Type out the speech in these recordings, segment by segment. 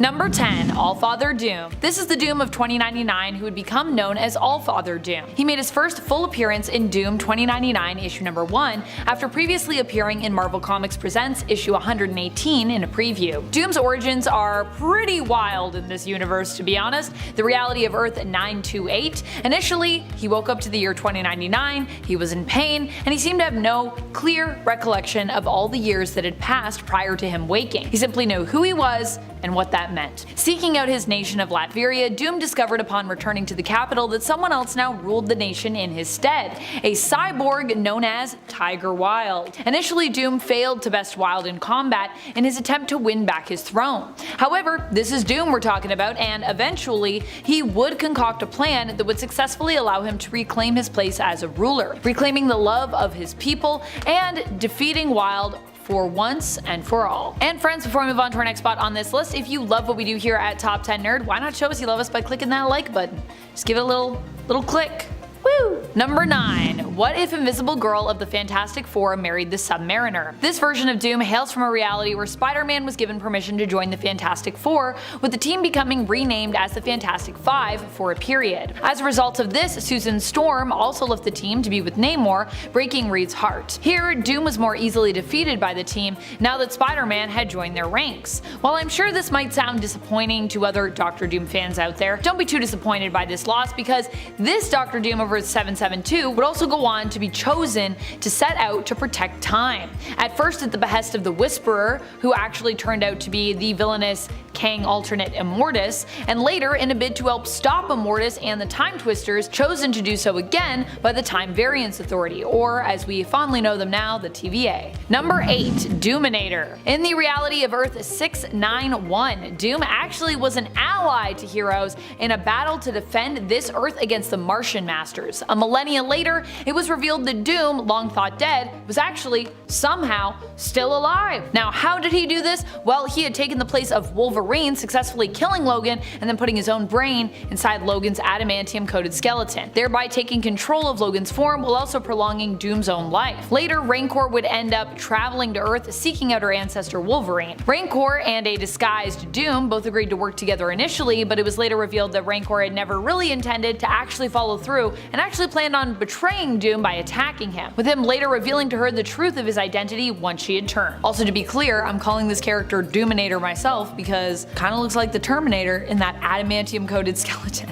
Number 10. Allfather Doom. This is the Doom of 2099 who would become known as Allfather Doom. He made his first full appearance in Doom 2099 issue number 1 after previously appearing in Marvel Comics Presents issue 118 in a preview. Doom's origins are pretty wild in this universe, to be honest. The reality of Earth 928. Initially, he woke up to the year 2099, he was in pain, and he seemed to have no clear recollection of all the years that had passed prior to him waking. He simply knew who he was and what that meant. Seeking out his nation of Latveria, Doom discovered upon returning to the capital that someone else now ruled the nation in his stead, a cyborg known as Tiger Wilde. Initially, Doom failed to best Wilde in combat in his attempt to win back his throne. However, this is Doom we're talking about, and eventually he would concoct a plan that would successfully allow him to reclaim his place as a ruler, reclaiming the love of his people and defeating Wilde for once and for all. And friends, before we move on to our next spot on this list, if you love what we do here at Top 10 Nerd, why not show us you love us by clicking that like button? Just give it a little click. Woo! Number 9. What if Invisible Girl of the Fantastic Four married the Submariner? This version of Doom hails from a reality where Spider-Man was given permission to join the Fantastic Four, with the team becoming renamed as the Fantastic Five for a period. As a result of this, Susan Storm also left the team to be with Namor, breaking Reed's heart. Here, Doom was more easily defeated by the team now that Spider-Man had joined their ranks. While I'm sure this might sound disappointing to other Doctor Doom fans out there, don't be too disappointed by this loss, because this Doctor Doom over 772 would also go on to be chosen to set out to protect time. At first at the behest of the Whisperer, who actually turned out to be the villainous Kang alternate Immortus, and later in a bid to help stop Immortus and the Time Twisters, chosen to do so again by the Time Variance Authority, or as we fondly know them now, the TVA. Number 8. Doominator. In the reality of Earth 691, Doom actually was an ally to heroes in a battle to defend this Earth against the Martian Masters. A millennia later, it was revealed that Doom, long thought dead, was actually somehow still alive. Now, how did he do this? Well, he had taken the place of Wolverine, successfully killing Logan and then putting his own brain inside Logan's adamantium-coated skeleton, thereby taking control of Logan's form while also prolonging Doom's own life. Later, Rancor would end up traveling to Earth seeking out her ancestor Wolverine. Rancor and a disguised Doom both agreed to work together initially, but it was later revealed that Rancor had never really intended to actually follow through and actually planned on betraying Doom by attacking him, with him later revealing to her the truth of his identity once she had turned. Also, to be clear, I'm calling this character Doominator myself because kinda looks like the Terminator in that adamantium-coated skeleton.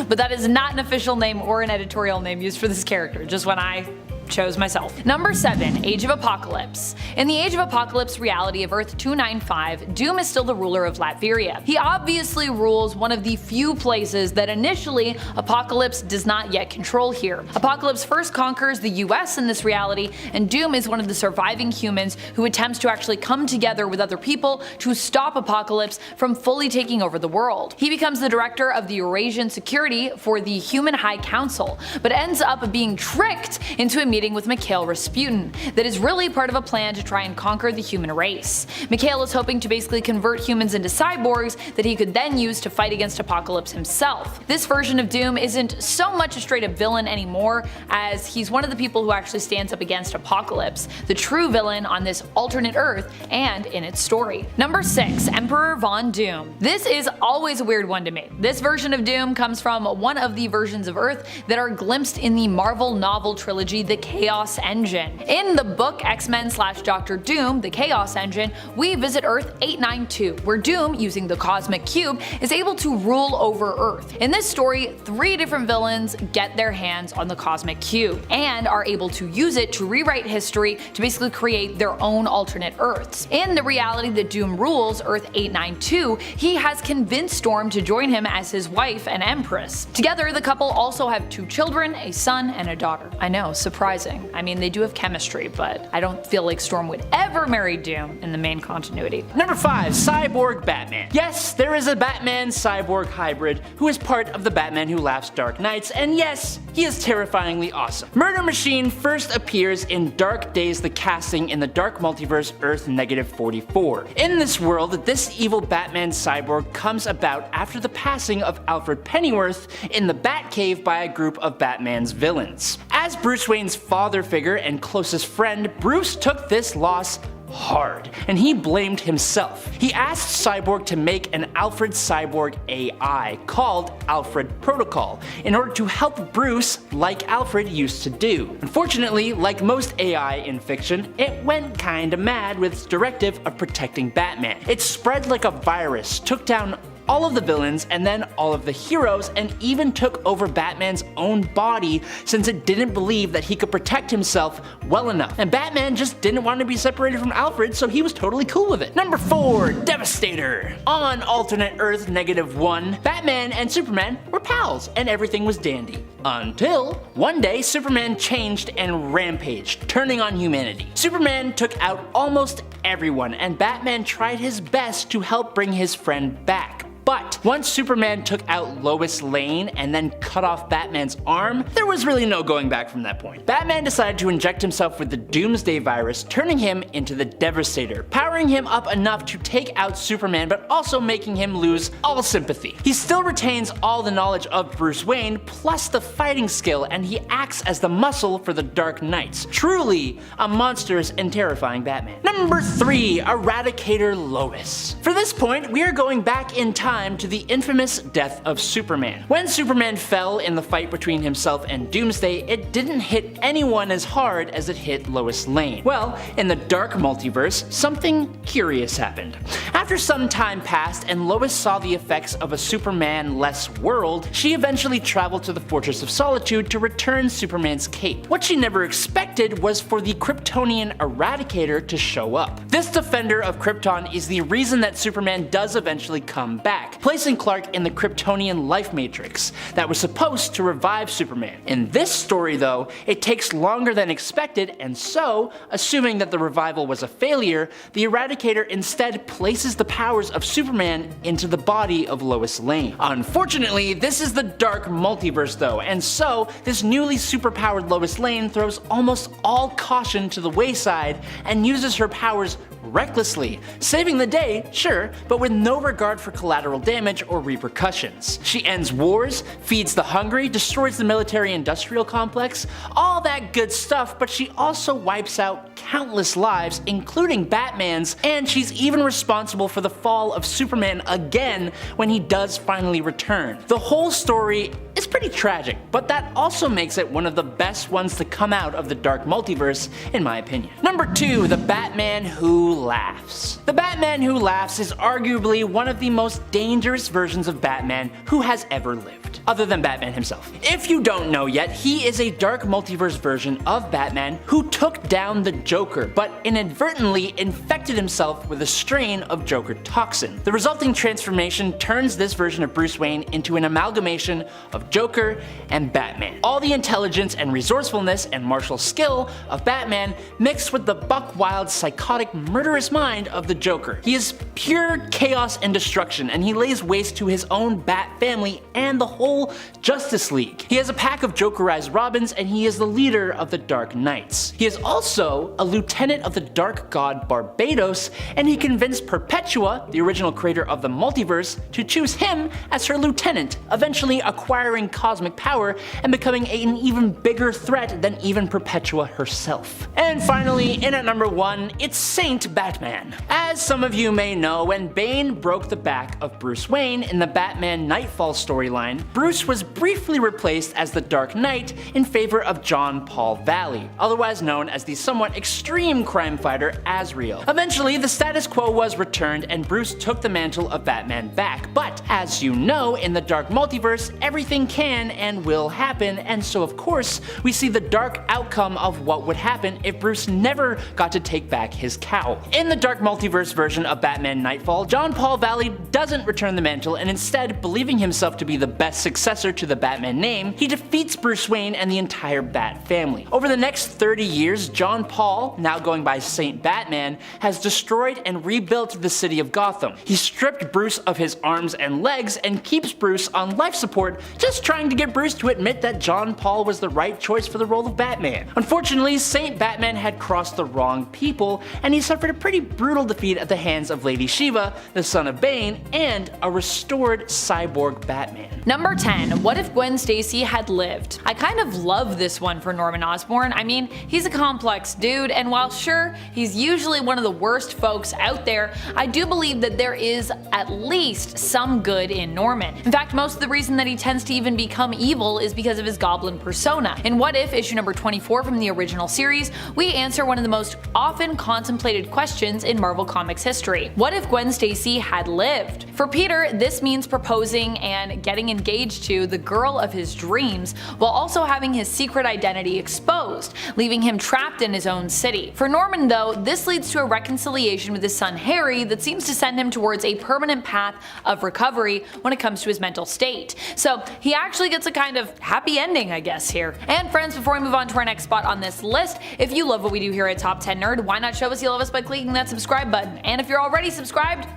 But that is not an official name or an editorial name used for this character, just when I chose myself. Number 7. Age of Apocalypse. In the Age of Apocalypse reality of Earth 295, Doom is still the ruler of Latveria. He obviously rules one of the few places that initially Apocalypse does not yet control here. Apocalypse first conquers the US in this reality, and Doom is one of the surviving humans who attempts to actually come together with other people to stop Apocalypse from fully taking over the world. He becomes the director of the Eurasian security for the Human High Council, but ends up being tricked into a meeting with Mikhail Rasputin that is really part of a plan to try and conquer the human race. Mikhail is hoping to basically convert humans into cyborgs that he could then use to fight against Apocalypse himself. This version of Doom isn't so much a straight up villain anymore, as he's one of the people who actually stands up against Apocalypse, the true villain on this alternate Earth and in its story. Number 6. Emperor Von Doom. This is always a weird one to me. This version of Doom comes from one of the versions of Earth that are glimpsed in the Marvel novel trilogy The Chaos Engine. In the book X-Men/Doctor Doom, The Chaos Engine, we visit Earth 892, where Doom, using the Cosmic Cube, is able to rule over Earth. In this story, 3 different villains get their hands on the Cosmic Cube, and are able to use it to rewrite history to basically create their own alternate Earths. In the reality that Doom rules, Earth 892, he has convinced Storm to join him as his wife and Empress. Together, the couple also have 2 children, a son and a daughter. I know, surprising. I mean, they do have chemistry, but I don't feel like Storm would ever marry Doom in the main continuity. Number 5. Cyborg Batman. Yes, there is a Batman-Cyborg hybrid who is part of the Batman Who Laughs Dark Knights, and yes, he is terrifyingly awesome. Murder Machine first appears in Dark Days the Casting in the Dark Multiverse Earth -44. In this world, this evil Batman cyborg comes about after the passing of Alfred Pennyworth in the Batcave by a group of Batman's villains. As Bruce Wayne's father figure and closest friend, Bruce took this loss hard, and he blamed himself. He asked Cyborg to make an Alfred Cyborg AI called Alfred Protocol in order to help Bruce like Alfred used to do. Unfortunately, like most AI in fiction, it went kinda mad with its directive of protecting Batman. It spread like a virus, took down all of the villains and then all of the heroes, and even took over Batman's own body since it didn't believe that he could protect himself well enough. And Batman just didn't want to be separated from Alfred, so he was totally cool with it. Number 4, Devastator. On alternate Earth -1, Batman and Superman were pals and everything was dandy. Until one day Superman changed and rampaged, turning on humanity. Superman took out almost everyone and Batman tried his best to help bring his friend back. But once Superman took out Lois Lane and then cut off Batman's arm, there was really no going back from that point. Batman decided to inject himself with the Doomsday virus, turning him into the Devastator, powering him up enough to take out Superman but also making him lose all sympathy. He still retains all the knowledge of Bruce Wayne plus the fighting skill, and he acts as the muscle for the Dark Knights. Truly a monstrous and terrifying Batman. Number 3, Eradicator Lois. For this point, we are going back in time to the infamous death of Superman. When Superman fell in the fight between himself and Doomsday, it didn't hit anyone as hard as it hit Lois Lane. Well, in the Dark Multiverse, something curious happened. After some time passed and Lois saw the effects of a Superman-less world, she eventually traveled to the Fortress of Solitude to return Superman's cape. What she never expected was for the Kryptonian Eradicator to show up. This defender of Krypton is the reason that Superman does eventually come back, placing Clark in the Kryptonian life matrix that was supposed to revive Superman. In this story though, it takes longer than expected, and so, assuming that the revival was a failure, the Eradicator instead places the powers of Superman into the body of Lois Lane. Unfortunately, this is the Dark Multiverse though, and so this newly superpowered Lois Lane throws almost all caution to the wayside and uses her powers recklessly, saving the day, sure, but with no regard for collateral damage or repercussions. She ends wars, feeds the hungry, destroys the military-industrial complex, all that good stuff, but she also wipes out countless lives, including Batman's, and she's even responsible for the fall of Superman again when he does finally return. The whole story is pretty tragic, but that also makes it one of the best ones to come out of the Dark Multiverse, in my opinion. Number 2, the Batman Who Laughs. The Batman Who Laughs is arguably one of the most dangerous versions of Batman who has ever lived, other than Batman himself. If you don't know yet, he is a Dark Multiverse version of Batman who took down the Joker, but inadvertently infected himself with a strain of Joker toxin. The resulting transformation turns this version of Bruce Wayne into an amalgamation of Joker and Batman. All the intelligence and resourcefulness and martial skill of Batman mixed with the buck-wild, psychotic, murderous mind of the Joker. He is pure chaos and destruction, and he lays waste to his own Bat family and the whole Justice League. He has a pack of Jokerized Robins, and he is the leader of the Dark Knights. He is also a lieutenant of the Dark God Barbados, and he convinced Perpetua, the original creator of the multiverse, to choose him as her lieutenant, eventually acquiring cosmic power and becoming an even bigger threat than even Perpetua herself. And finally, in at number 1, it's Saint Batman. As some of you may know, when Bane broke the back of Bruce Wayne in the Batman Nightfall storyline, Bruce was briefly replaced as the Dark Knight in favor of John Paul Valley, otherwise known as the somewhat extreme crime fighter Azrael. Eventually, the status quo was returned and Bruce took the mantle of Batman back, but as you know, in the Dark Multiverse, everything can and will happen, and so of course, we see the dark outcome of what would happen if Bruce never got to take back his cowl. In the Dark Multiverse version of Batman Nightfall, John Paul Valley doesn't return the mantle, and instead, believing himself to be the best successor to the Batman name, he defeats Bruce Wayne and the entire Bat family. Over the next 30 years, John Paul, now going by Saint Batman, has destroyed and rebuilt the city of Gotham. He stripped Bruce of his arms and legs and keeps Bruce on life support, just trying trying to get Bruce to admit that John Paul was the right choice for the role of Batman. Unfortunately, Saint Batman had crossed the wrong people, and he suffered a pretty brutal defeat at the hands of Lady Shiva, the son of Bane, and a restored cyborg Batman. Number 10. What if Gwen Stacy had lived? I kind of love this one for Norman Osborn. I mean, he's a complex dude, and while sure, he's usually one of the worst folks out there, I do believe that there is at least some good in Norman. In fact, most of the reason that he tends to even become evil is because of his goblin persona. In What If, issue number 24 from the original series, we answer one of the most often contemplated questions in Marvel Comics history. What if Gwen Stacy had lived? For Peter, this means proposing and getting engaged to the girl of his dreams, while also having his secret identity exposed, leaving him trapped in his own city. For Norman though, this leads to a reconciliation with his son Harry that seems to send him towards a permanent path of recovery when it comes to his mental state. So he actually gets a kind of happy ending, I guess, here. And friends, before we move on to our next spot on this list, if you love what we do here at Top 10 Nerd, why not show us you love us by clicking that subscribe button? And if you're already subscribed,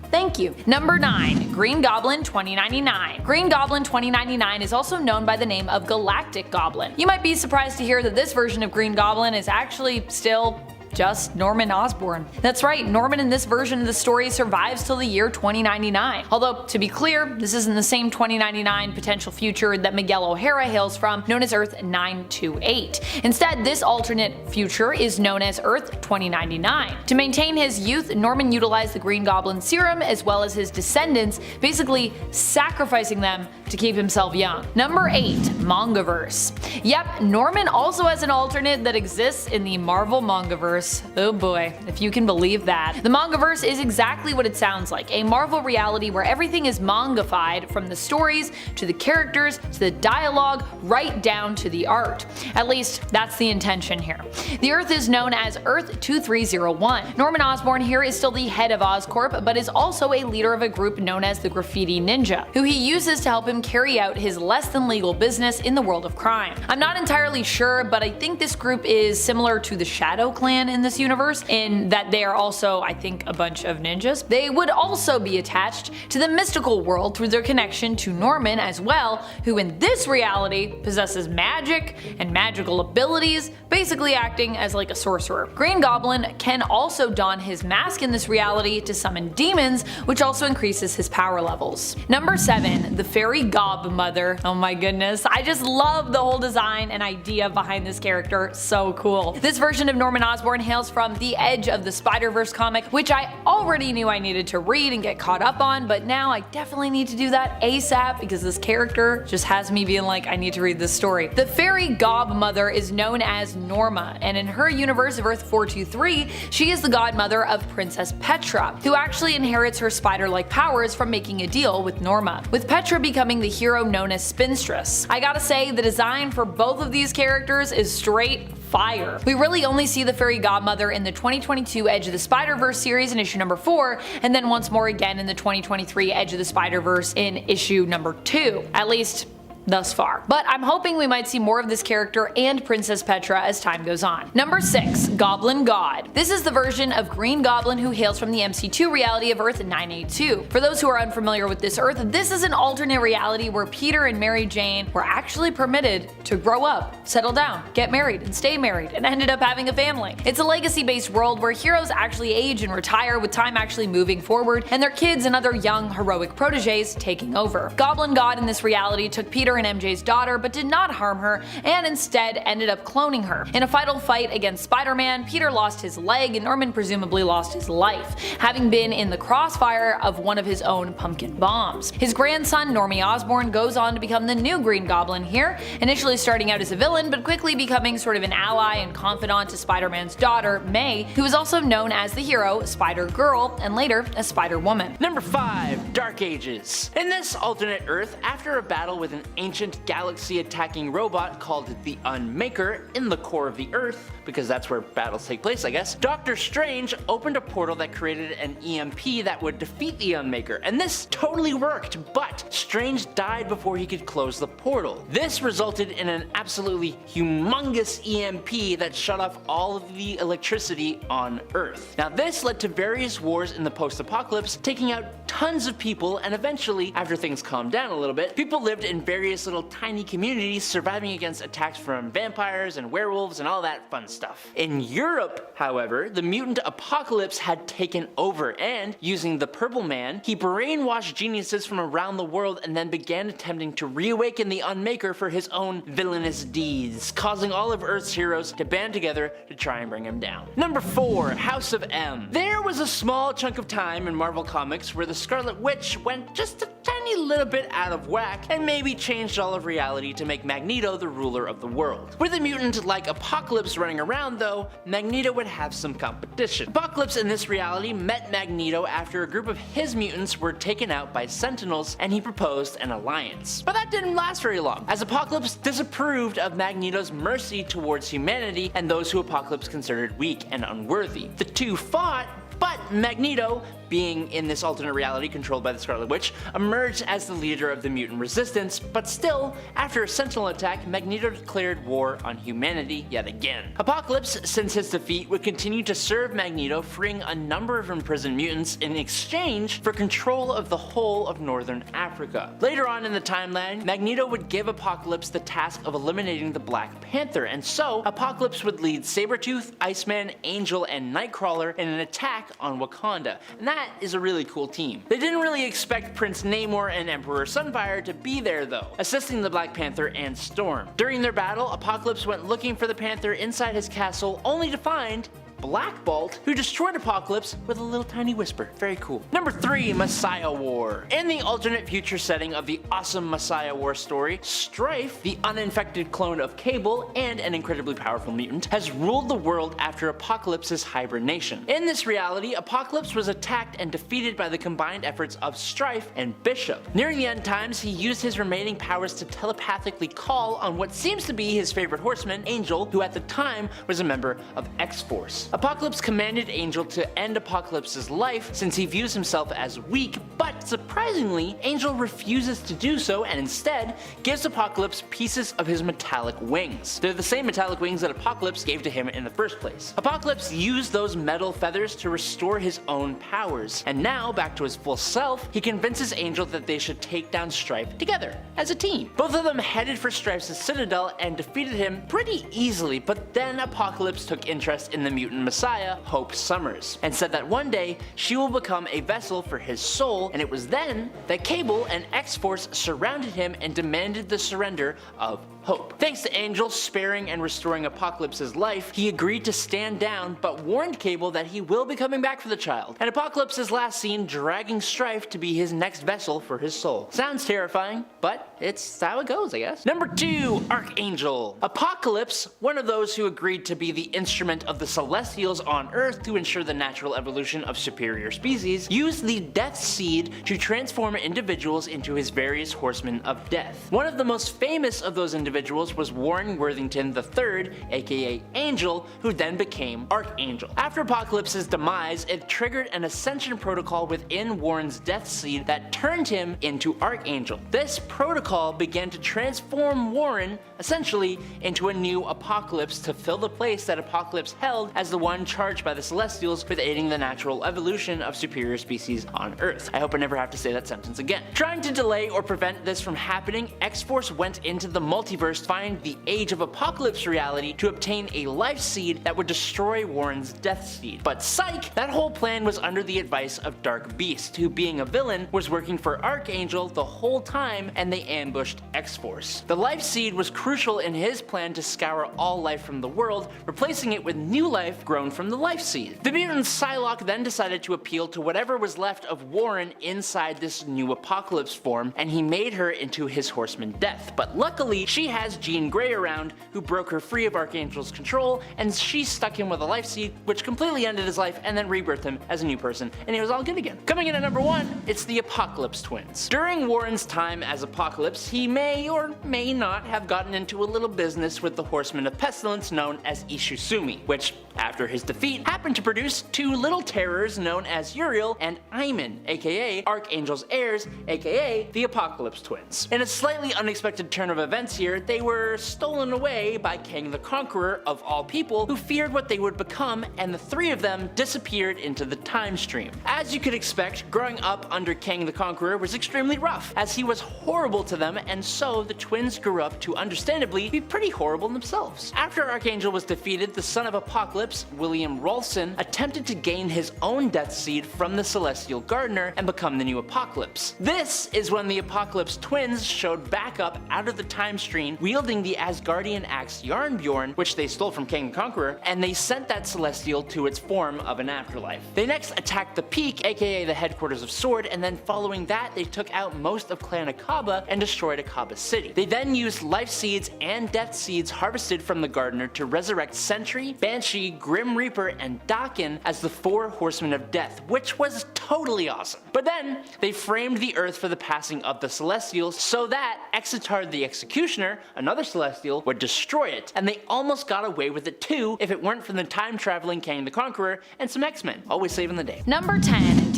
thank you. Number 9. Green Goblin 2099. Green Goblin 2099 is also known by the name of Galactic Goblin. You might be surprised to hear that this version of Green Goblin is actually still just Norman Osborn. That's right, Norman in this version of the story survives till the year 2099. Although, to be clear, this isn't the same 2099 potential future that Miguel O'Hara hails from, known as Earth 928. Instead, this alternate future is known as Earth 2099. To maintain his youth, Norman utilized the Green Goblin serum as well as his descendants, basically sacrificing them to keep himself young. Number 8. Mangaverse. Yep, Norman also has an alternate that exists in the Marvel Mangaverse. Oh boy, if you can believe that. The Mangaverse is exactly what it sounds like, a Marvel reality where everything is mangafied, from the stories, to the characters, to the dialogue, right down to the art. At least, that's the intention here. The Earth is known as Earth 2301. Norman Osborn here is still the head of Oscorp, but is also a leader of a group known as the Graffiti Ninja, who he uses to help him carry out his less than legal business in the world of crime. I'm not entirely sure, but I think this group is similar to the Shadow Clan in this universe, in that they are also, I think, a bunch of ninjas. They would also be attached to the mystical world through their connection to Norman as well, who in this reality possesses magic and magical abilities, basically acting as like a sorcerer. Green Goblin can also don his mask in this reality to summon demons, which also increases his power levels. Number 7. The Fairy Godmother. Oh my goodness, I just love the whole design and idea behind this character, so cool. This version of Norman Osborn hails from the Edge of the Spider-Verse comic, which I already knew I needed to read and get caught up on, but now I definitely need to do that ASAP because this character just has me being like, I need to read this story. The Fairy Godmother is known as Norma, and in her universe of Earth 423, she is the godmother of Princess Petra, who actually inherits her spider-like powers from making a deal with Norma, with Petra becoming the hero known as Spinstress. I gotta say, the design for both of these characters is straight fire. We really only see the Fairy Godmother in the 2022 Edge of the Spider-Verse series in issue number 4, and then once more again in the 2023 Edge of the Spider-Verse in issue number 2. At least, thus far. But I'm hoping we might see more of this character and Princess Petra as time goes on. Number 6. Goblin God. This is the version of Green Goblin who hails from the MC2 reality of Earth 982. For those who are unfamiliar with this Earth, this is an alternate reality where Peter and Mary Jane were actually permitted to grow up, settle down, get married, and stay married, and ended up having a family. It's a legacy-based world where heroes actually age and retire, with time actually moving forward, and their kids and other young heroic proteges taking over. Goblin God in this reality took Peter and MJ's daughter, but did not harm her, and instead ended up cloning her. In a final fight against Spider-Man, Peter lost his leg and Norman presumably lost his life, having been in the crossfire of one of his own pumpkin bombs. His grandson, Normie Osborn, goes on to become the new Green Goblin here, initially starting out as a villain, but quickly becoming sort of an ally and confidant to Spider-Man's daughter, May, who is also known as the hero Spider-Girl, and later as Spider-Woman. Number 5. Dark Ages. In this alternate Earth, after a battle with an ancient galaxy-attacking robot called the Unmaker in the core of the Earth, because that's where battles take place, I guess, Doctor Strange opened a portal that created an EMP that would defeat the Unmaker, and this totally worked, but Strange died before he could close the portal. This resulted in an absolutely humongous EMP that shut off all of the electricity on Earth. Now this led to various wars in the post-apocalypse, taking out tons of people, and eventually, after things calmed down a little bit, people lived in various little tiny communities surviving against attacks from vampires and werewolves and all that fun stuff. In Europe, however, the mutant apocalypse had taken over, and using the Purple Man, he brainwashed geniuses from around the world and then began attempting to reawaken the Unmaker for his own villainous deeds, causing all of Earth's heroes to band together to try and bring him down. Number 4. House of M. There was a small chunk of time in Marvel Comics where the Scarlet Witch went just a tiny little bit out of whack and maybe changed all of reality to make Magneto the ruler of the world. With a mutant like Apocalypse running around though, Magneto would have some competition. Apocalypse in this reality met Magneto after a group of his mutants were taken out by Sentinels and he proposed an alliance. But that didn't last very long, as Apocalypse disapproved of Magneto's mercy towards humanity and those who Apocalypse considered weak and unworthy. The two fought, but Magneto, being in this alternate reality controlled by the Scarlet Witch, emerged as the leader of the mutant resistance, but still, after a Sentinel attack, Magneto declared war on humanity yet again. Apocalypse, since his defeat, would continue to serve Magneto, freeing a number of imprisoned mutants in exchange for control of the whole of northern Africa. Later on in the timeline, Magneto would give Apocalypse the task of eliminating the Black Panther, and so Apocalypse would lead Sabretooth, Iceman, Angel, and Nightcrawler in an attack on Wakanda, and that is a really cool team. They didn't really expect Prince Namor and Emperor Sunfire to be there though, assisting the Black Panther and Storm. During their battle, Apocalypse went looking for the Panther inside his castle, only to find Black Bolt, who destroyed Apocalypse with a little tiny whisper. Very cool. Number 3. Messiah War. In the alternate future setting of the awesome Messiah War story, Strife, the uninfected clone of Cable and an incredibly powerful mutant, has ruled the world after Apocalypse's hibernation. In this reality, Apocalypse was attacked and defeated by the combined efforts of Strife and Bishop. Nearing the end times, he used his remaining powers to telepathically call on what seems to be his favorite horseman, Angel, who at the time was a member of X-Force. Apocalypse commanded Angel to end Apocalypse's life since he views himself as weak, but surprisingly, Angel refuses to do so and instead gives Apocalypse pieces of his metallic wings. They're the same metallic wings that Apocalypse gave to him in the first place. Apocalypse used those metal feathers to restore his own powers, and now, back to his full self, he convinces Angel that they should take down Strife together, as a team. Both of them headed for Strife's citadel and defeated him pretty easily, but then Apocalypse took interest in the mutant Messiah, Hope Summers, and said that one day she will become a vessel for his soul, and it was then that Cable and X-Force surrounded him and demanded the surrender of Hope. Thanks to Angel sparing and restoring Apocalypse's life, he agreed to stand down but warned Cable that he will be coming back for the child, and Apocalypse is last seen dragging Strife to be his next vessel for his soul. Sounds terrifying, but it's how it goes, I guess. Number 2. Archangel. Apocalypse, one of those who agreed to be the instrument of the Celestials on Earth to ensure the natural evolution of superior species, used the Death Seed to transform individuals into his various horsemen of death. One of the most famous of those individuals was Warren Worthington III, aka Angel, who then became Archangel. After Apocalypse's demise, it triggered an ascension protocol within Warren's Death Seed that turned him into Archangel. This protocol began to transform Warren, essentially, into a new Apocalypse to fill the place that Apocalypse held as the one charged by the Celestials with aiding the natural evolution of superior species on Earth. I hope I never have to say that sentence again. Trying to delay or prevent this from happening, X-Force went into the multiverse to find the Age of Apocalypse reality to obtain a life seed that would destroy Warren's Death Seed. But psych! That whole plan was under the advice of Dark Beast, who being a villain was working for Archangel the whole time, and they ambushed X-Force. The life seed was crucial in his plan to scour all life from the world, replacing it with new life grown from the life seed. The mutant Psylocke then decided to appeal to whatever was left of Warren inside this new Apocalypse form, and he made her into his Horseman Death. But luckily, she has Jean Grey around, who broke her free of Archangel's control, and she stuck him with a life seed, which completely ended his life and then rebirthed him as a new person, and he was all good again. Coming in at number 1, it's the Apocalypse twins. During Warren's time as Apocalypse, he may or may not have gotten into a little business with the Horseman of Pestilence known as Ishusumi, which, after his defeat, happened to produce 2 little terrors known as Uriel and Iman, aka Archangel's heirs, aka the Apocalypse twins. In a slightly unexpected turn of events here, they were stolen away by Kang the Conqueror of all people, who feared what they would become, and the three of them disappeared into the time stream. As you could expect, growing up under Kang the Conqueror was extremely rough, as he was horrible to them, and so the twins grew up to understandably be pretty horrible themselves. After Archangel was defeated, the son of Apocalypse, William Rolson, attempted to gain his own death seed from the Celestial Gardener and become the new Apocalypse. This is when the Apocalypse twins showed back up out of the time stream, wielding the Asgardian axe Yarnbjorn, which they stole from Kang the Conqueror, and they sent that Celestial to its form of an afterlife. They next attacked the Peak, aka the headquarters of S.W.O.R.D., and then following that they took out most of Clan Akaba and destroyed Akaba City. They then used life seeds and death seeds harvested from the Gardener to resurrect Sentry, Banshee, Grim Reaper, and Daken as the four Horsemen of Death, which was totally awesome. But then they framed the Earth for the passing of the Celestials so that Exitard the Executioner, another Celestial, would destroy it, and they almost got away with it too if it weren't for the time-traveling Kang the Conqueror and some X-Men, always saving the day. Number 10.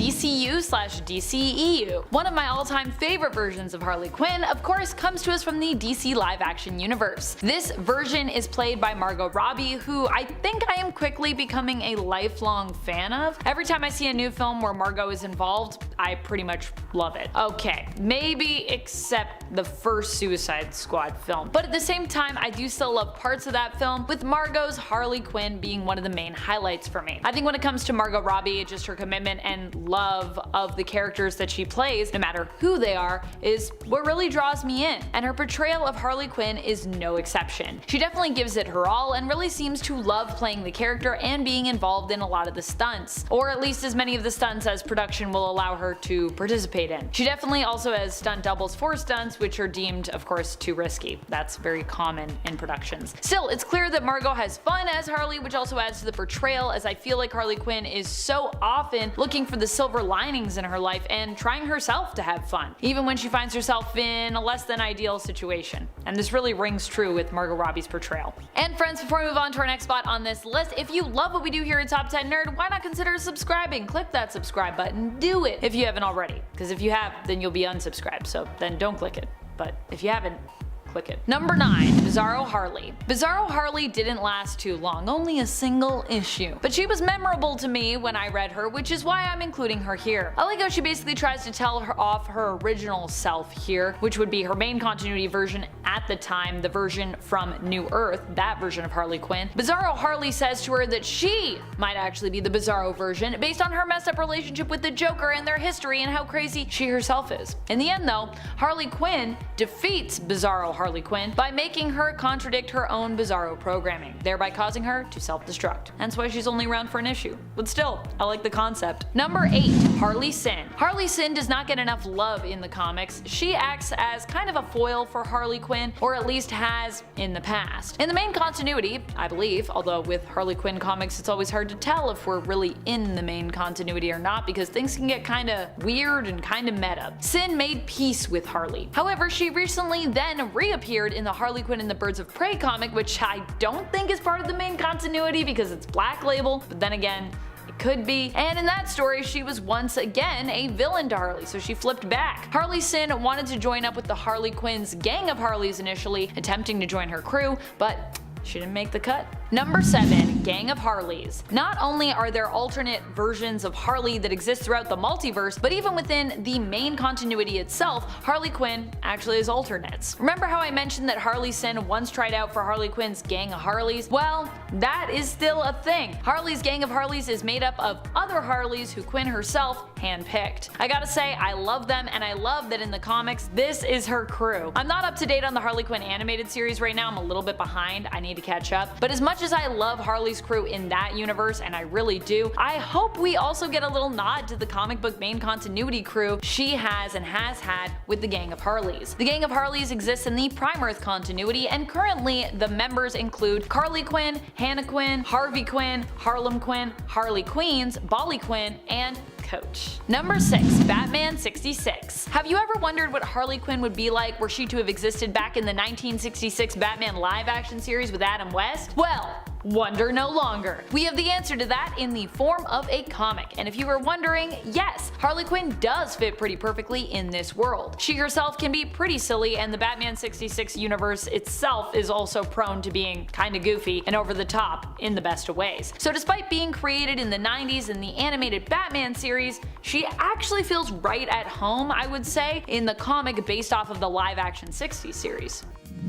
DCU/DCEU. One of my all-time favorite versions of Harley Quinn, of course, comes to us from the DC live-action universe. This version is played by Margot Robbie, who I think I am quickly becoming a lifelong fan of. Every time I see a new film where Margot is involved, I pretty much love it. Okay, maybe except the first Suicide Squad film, but at the same time I do still love parts of that film, with Margot's Harley Quinn being one of the main highlights for me. I think when it comes to Margot Robbie, just her commitment and love of the characters that she plays, no matter who they are, is what really draws me in, and her portrayal of Harley Quinn is no exception. She definitely gives it her all and really seems to love playing the character and being involved in a lot of the stunts, or at least as many of the stunts as production will allow her to participate in. She definitely also has stunt doubles for stunts, which are deemed, of course, too risky. That's very common in productions. Still, it's clear that Margot has fun as Harley, which also adds to the portrayal, as I feel like Harley Quinn is so often looking for the silver linings in her life and trying herself to have fun, even when she finds herself in a less than ideal situation. And this really rings true with Margot Robbie's portrayal. And friends, before we move on to our next spot on this list, if you love what we do here at Top 10 Nerd, why not consider subscribing? Click that subscribe button, do it if you haven't already, because if you have, then you'll be unsubscribed, so then don't click it. But if you haven't, click it. Number 9. Bizarro Harley. Bizarro Harley didn't last too long, only a single issue. But she was memorable to me when I read her, which is why I'm including her here. I like how she basically tries to tell her off her original self here, which would be her main continuity version at the time, the version from New Earth, that version of Harley Quinn. Bizarro Harley says to her that she might actually be the Bizarro version, based on her messed up relationship with the Joker and their history and how crazy she herself is. In the end though, Harley Quinn defeats Bizarro Harley Quinn by making her contradict her own Bizarro programming, thereby causing her to self-destruct. Hence why she's only around for an issue. But still, I like the concept. Number 8. Harley Sin. Harley Sin does not get enough love in the comics. She acts as kind of a foil for Harley Quinn, or at least has in the past. In the main continuity, I believe, although with Harley Quinn comics it's always hard to tell if we're really in the main continuity or not, because things can get kinda weird and kinda meta. Sin made peace with Harley. However, she recently then reappeared in the Harley Quinn and the Birds of Prey comic, which I don't think is part of the main continuity because it's Black Label, but then again, it could be. And in that story, she was once again a villain to Harley, so she flipped back. Harley Sin wanted to join up with the Harley Quinn's gang of Harleys initially, attempting to join her crew, but she didn't make the cut. Number 7. Gang of Harleys. Not only are there alternate versions of Harley that exist throughout the multiverse, but even within the main continuity itself, Harley Quinn actually has alternates. Remember how I mentioned that Harley Sin once tried out for Harley Quinn's Gang of Harleys? Well, that is still a thing. Harley's Gang of Harleys is made up of other Harleys who Quinn herself handpicked. I gotta say, I love them, and I love that in the comics, this is her crew. I'm not up to date on the Harley Quinn animated series right now, I'm a little bit behind, I need to catch up, but as much as I love Harley's crew in that universe, and I really do, I hope we also get a little nod to the comic book main continuity crew she has and has had with the Gang of Harleys. The Gang of Harleys exists in the Prime Earth continuity, and currently the members include Carly Quinn, Hannah Quinn, Harvey Quinn, Harlem Quinn, Harley Queens, Bolly Quinn, and Coach. Number 6. Batman 66. Have you ever wondered what Harley Quinn would be like were she to have existed back in the 1966 Batman live action series with Adam West? Well, Wonder no longer. We have the answer to that in the form of a comic, and if you were wondering, yes, Harley Quinn does fit pretty perfectly in this world. She herself can be pretty silly, and the Batman 66 universe itself is also prone to being kinda goofy and over the top in the best of ways. So despite being created in the 90s in the animated Batman series, she actually feels right at home, I would say, in the comic based off of the live-action 60s series.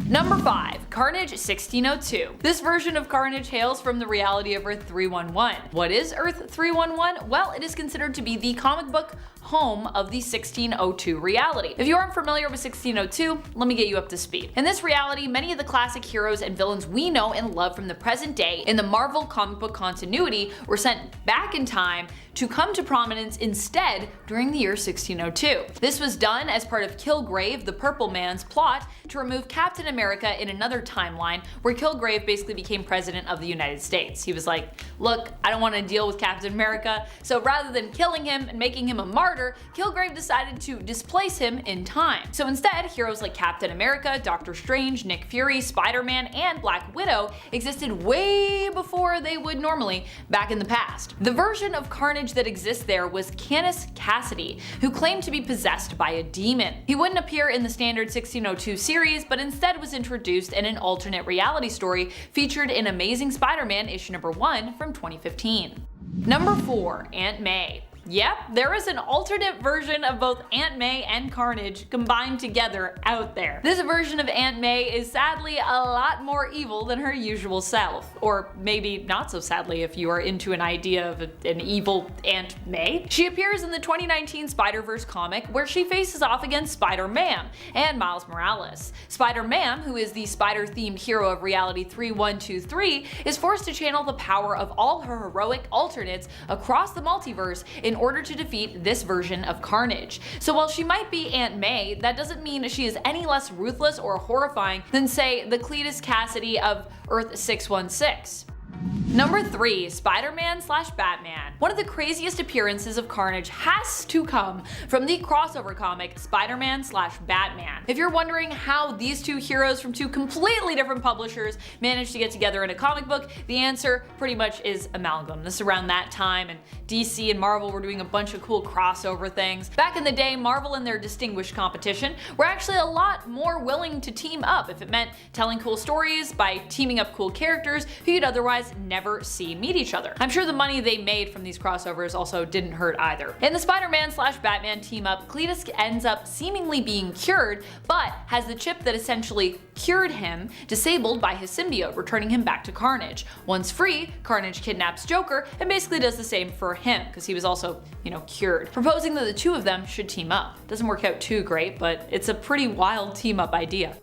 Number 5. Carnage 1602. This version of Carnage hails from the reality of Earth 311. What is Earth 311? Well, it is considered to be the comic book home of the 1602 reality. If you aren't familiar with 1602, let me get you up to speed. In this reality, many of the classic heroes and villains we know and love from the present day in the Marvel comic book continuity were sent back in time to come to prominence instead during the year 1602. This was done as part of Kilgrave, the Purple Man's plot to remove Captain America in another timeline where Kilgrave basically became president of the United States. He was like, look, I don't want to deal with Captain America, so rather than killing him and making him a martyr, Kilgrave decided to displace him in time. So instead, heroes like Captain America, Doctor Strange, Nick Fury, Spider-Man, and Black Widow existed way before they would normally back in the past. The version of Carnage that exists there was Canis Cassidy, who claimed to be possessed by a demon. He wouldn't appear in the standard 1602 series, but instead was introduced in an alternate reality story featured in Amazing Spider-Man issue number 1 from 2015. Number 4. Aunt May. Yep, there is an alternate version of both Aunt May and Carnage combined together out there. This version of Aunt May is sadly a lot more evil than her usual self. Or maybe not so sadly if you are into an idea of an evil Aunt May. She appears in the 2019 Spider-Verse comic where she faces off against Spider-Man and Miles Morales. Spider-Man, who is the spider-themed hero of Reality 3123, is forced to channel the power of all her heroic alternates across the multiverse in order to defeat this version of Carnage. So while she might be Aunt May, that doesn't mean she is any less ruthless or horrifying than, say, the Cletus Cassidy of Earth 616. Number 3. Spider-Man/Batman. One of the craziest appearances of Carnage has to come from the crossover comic Spider-Man/Batman. If you're wondering how these two heroes from two completely different publishers managed to get together in a comic book, the answer pretty much is amalgam. This is around that time, and DC and Marvel were doing a bunch of cool crossover things. Back in the day, Marvel and their distinguished competition were actually a lot more willing to team up if it meant telling cool stories by teaming up cool characters who you'd otherwise never see meet each other. I'm sure the money they made from these crossovers also didn't hurt either. In the Spider-Man/Batman team up, Cletus ends up seemingly being cured, but has the chip that essentially cured him disabled by his symbiote, returning him back to Carnage. Once free, Carnage kidnaps Joker and basically does the same for him, because he was also, cured, proposing that the two of them should team up. Doesn't work out too great, but it's a pretty wild team up idea.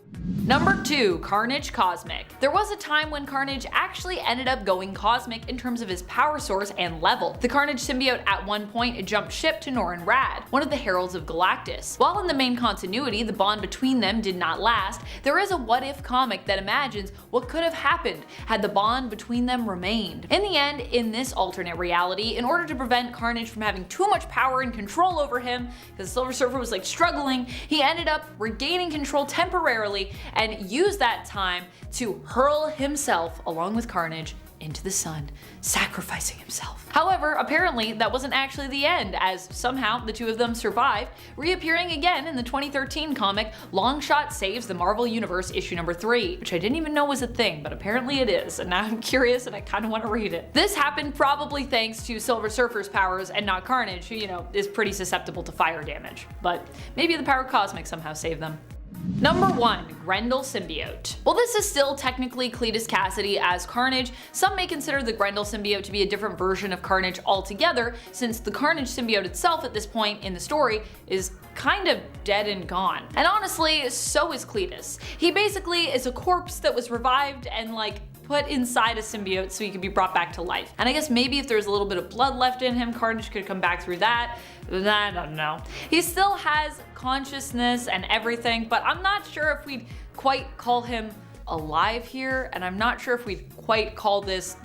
Number 2. Carnage Cosmic. There was a time when Carnage actually ended up going cosmic in terms of his power source and level. The Carnage symbiote at one point jumped ship to Norrin Radd, one of the Heralds of Galactus. While in the main continuity the bond between them did not last, there is a what-if comic that imagines what could have happened had the bond between them remained. In the end, in this alternate reality, in order to prevent Carnage from having too much power and control over him, because Silver Surfer was struggling, he ended up regaining control temporarily and used that time to hurl himself along with Carnage into the sun, sacrificing himself. However, apparently that wasn't actually the end, as somehow the two of them survived, reappearing again in the 2013 comic Longshot Saves the Marvel Universe issue number 3, which I didn't even know was a thing, but apparently it is, and now I'm curious and I kinda wanna read it. This happened probably thanks to Silver Surfer's powers and not Carnage, who, is pretty susceptible to fire damage. But maybe the power cosmic somehow saved them. Number 1. Grendel Symbiote. While this is still technically Cletus Cassidy as Carnage, some may consider the Grendel symbiote to be a different version of Carnage altogether, since the Carnage symbiote itself at this point in the story is kind of dead and gone. And honestly, so is Cletus. He basically is a corpse that was revived and put inside a symbiote so he could be brought back to life. And I guess maybe if there's a little bit of blood left in him, Carnage could come back through that. I don't know. He still has consciousness and everything, but I'm not sure if we'd quite call him alive here, and I'm not sure if we'd quite call this,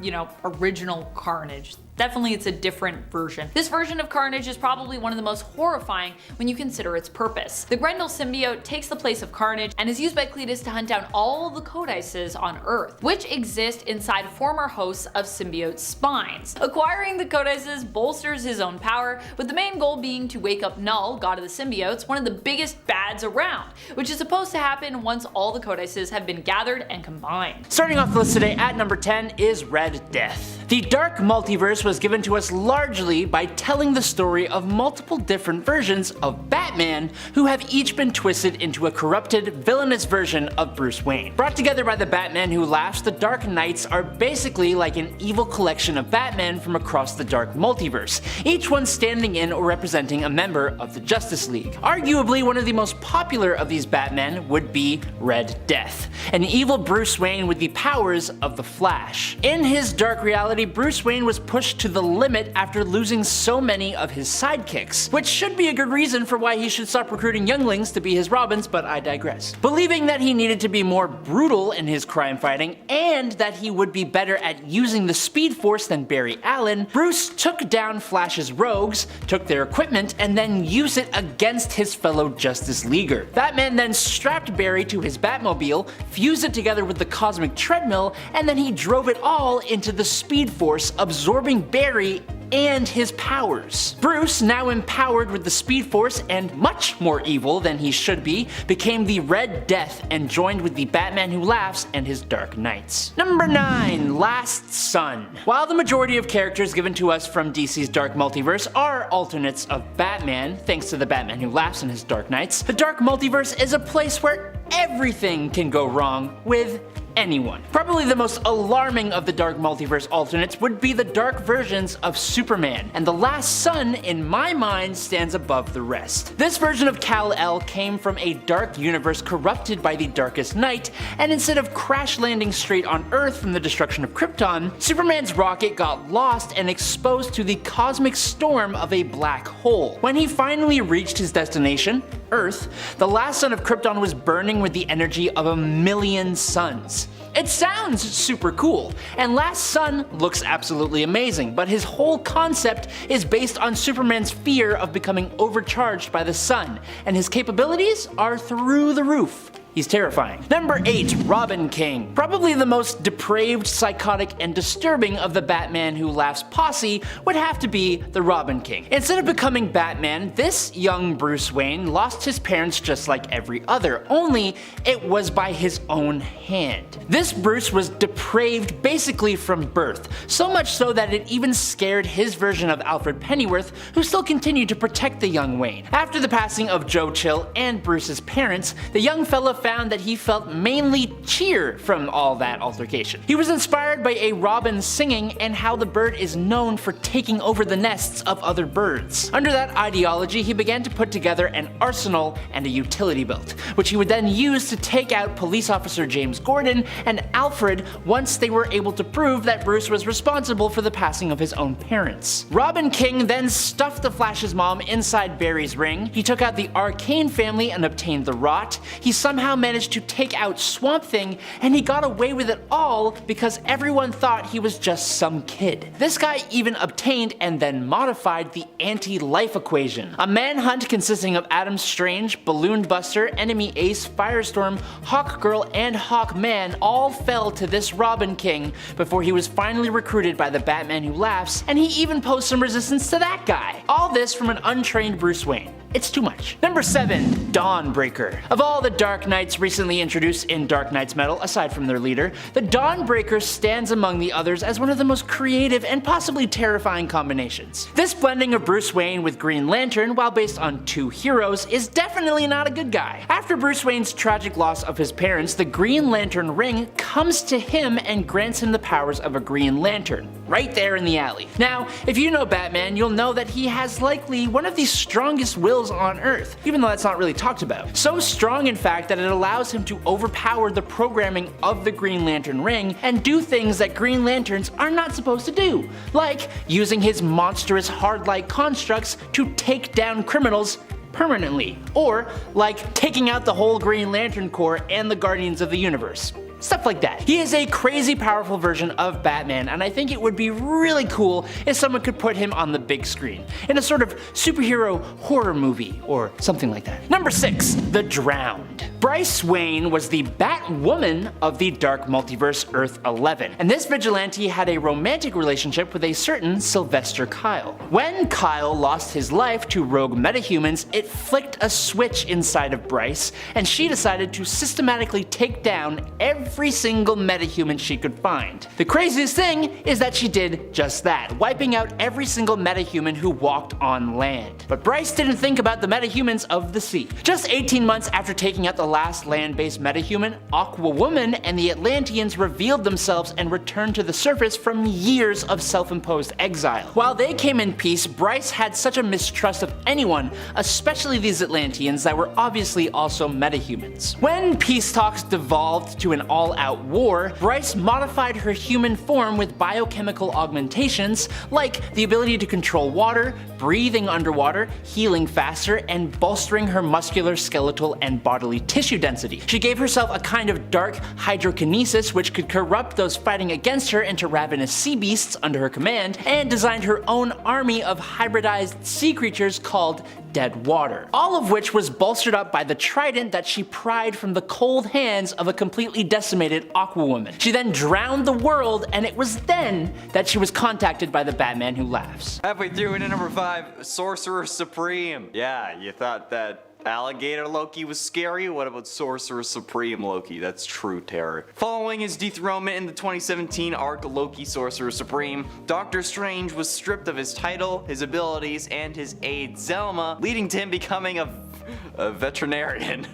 original Carnage. Definitely it's a different version. This version of Carnage is probably one of the most horrifying when you consider its purpose. The Grendel symbiote takes the place of Carnage and is used by Cletus to hunt down all the codices on Earth, which exist inside former hosts of symbiote spines. Acquiring the codices bolsters his own power, with the main goal being to wake up Null, god of the symbiotes, one of the biggest bads around, which is supposed to happen once all the codices have been gathered and combined. Starting off the list today at number 10 is Red Death. The Dark Multiverse was given to us largely by telling the story of multiple different versions of Batman who have each been twisted into a corrupted, villainous version of Bruce Wayne. Brought together by the Batman Who Laughs, the Dark Knights are basically like an evil collection of Batman from across the Dark Multiverse, each one standing in or representing a member of the Justice League. Arguably one of the most popular of these Batmen would be Red Death, an evil Bruce Wayne with the powers of the Flash. In his dark reality, Bruce Wayne was pushed to the limit after losing so many of his sidekicks, which should be a good reason for why he should stop recruiting younglings to be his Robins, but I digress. Believing that he needed to be more brutal in his crime fighting and that he would be better at using the Speed Force than Barry Allen, Bruce took down Flash's rogues, took their equipment, and then used it against his fellow Justice Leaguer. Batman then strapped Barry to his Batmobile, fused it together with the Cosmic Treadmill, and then he drove it all into the Speed Force, absorbing Barry and his powers. Bruce, now empowered with the Speed Force and much more evil than he should be, became the Red Death and joined with the Batman Who Laughs and his Dark Knights. Number 9. Last Son. While the majority of characters given to us from DC's Dark Multiverse are alternates of Batman, thanks to the Batman Who Laughs and his Dark Knights, the Dark Multiverse is a place where everything can go wrong with anyone. Probably the most alarming of the Dark Multiverse alternates would be the dark versions of Superman, and the Last Son, in my mind, stands above the rest. This version of Kal-El came from a dark universe corrupted by the Darkest Night, and instead of crash landing straight on Earth from the destruction of Krypton, Superman's rocket got lost and exposed to the cosmic storm of a black hole. When he finally reached his destination, Earth, the last son of Krypton was burning with the energy of 1,000,000 suns. It sounds super cool, and Last Son looks absolutely amazing, but his whole concept is based on Superman's fear of becoming overcharged by the sun, and his capabilities are through the roof. He's terrifying. Number 8. Robin King. Probably the most depraved, psychotic, and disturbing of the Batman Who Laughs posse would have to be the Robin King. Instead of becoming Batman, this young Bruce Wayne lost his parents just like every other, only it was by his own hand. This Bruce was depraved basically from birth, so much so that it even scared his version of Alfred Pennyworth, who still continued to protect the young Wayne. After the passing of Joe Chill and Bruce's parents, the young fella found that he felt mainly cheer from all that altercation. He was inspired by a robin singing and how the bird is known for taking over the nests of other birds. Under that ideology, he began to put together an arsenal and a utility belt, which he would then use to take out police officer James Gordon and Alfred once they were able to prove that Bruce was responsible for the passing of his own parents. Robin King then stuffed the Flash's mom inside Barry's ring, he took out the Arcane family and obtained the Rot, he somehow managed to take out Swamp Thing, and he got away with it all because everyone thought he was just some kid. This guy even obtained and then modified the anti-life equation, a manhunt consisting of Adam Strange, Balloon Buster, Enemy Ace, Firestorm, Hawkgirl, and Hawkman all fell to this Robin King before he was finally recruited by the Batman Who Laughs, and he even posed some resistance to that guy. All this from an untrained Bruce Wayne. It's too much. Number 7. Dawnbreaker. Of all the Dark Knights recently introduced in Dark Knight's Metal, aside from their leader, the Dawnbreaker stands among the others as one of the most creative and possibly terrifying combinations. This blending of Bruce Wayne with Green Lantern, while based on two heroes, is definitely not a good guy. After Bruce Wayne's tragic loss of his parents, the Green Lantern ring comes to him and grants him the powers of a Green Lantern, right there in the alley. Now, if you know Batman, you'll know that he has likely one of the strongest wills on Earth, even though that's not really talked about. So strong, in fact, that it allows him to overpower the programming of the Green Lantern ring and do things that Green Lanterns are not supposed to do, like using his monstrous hard-light constructs to take down criminals permanently, or like taking out the whole Green Lantern Corps and the Guardians of the Universe. stuff like that. He is a crazy powerful version of Batman, and I think it would be really cool if someone could put him on the big screen, in a sort of superhero horror movie, or something like that. Number 6. The Drowned. Bryce Wayne was the Batwoman of the Dark Multiverse Earth 11, and this vigilante had a romantic relationship with a certain Sylvester Kyle. When Kyle lost his life to rogue metahumans, it flicked a switch inside of Bryce, and she decided to systematically take down every single metahuman she could find. The craziest thing is that she did just that, wiping out every single metahuman who walked on land. But Bryce didn't think about the metahumans of the sea. Just 18 months after taking out the last land-based metahuman, Aquawoman and the Atlanteans revealed themselves and returned to the surface from years of self-imposed exile. While they came in peace, Bryce had such a mistrust of anyone, especially these Atlanteans that were obviously also metahumans. When peace talks devolved to an all-out war, Bryce modified her human form with biochemical augmentations, like the ability to control water, breathing underwater, healing faster, and bolstering her muscular, skeletal, and bodily tissue density. She gave herself a kind of dark hydrokinesis which could corrupt those fighting against her into ravenous sea beasts under her command, and designed her own army of hybridized sea creatures called Dead Water. All of which was bolstered up by the trident that she pried from the cold hands of a completely decimated Aquawoman. She then drowned the world, and it was then that she was contacted by the Batman Who Laughs. Halfway through into number 5, Sorcerer Supreme. Yeah, you thought that Alligator Loki was scary? What about Sorcerer Supreme Loki? That's true terror. Following his dethronement in the 2017 arc Loki Sorcerer Supreme, Doctor Strange was stripped of his title, his abilities, and his aide Zelma, leading to him becoming a veterinarian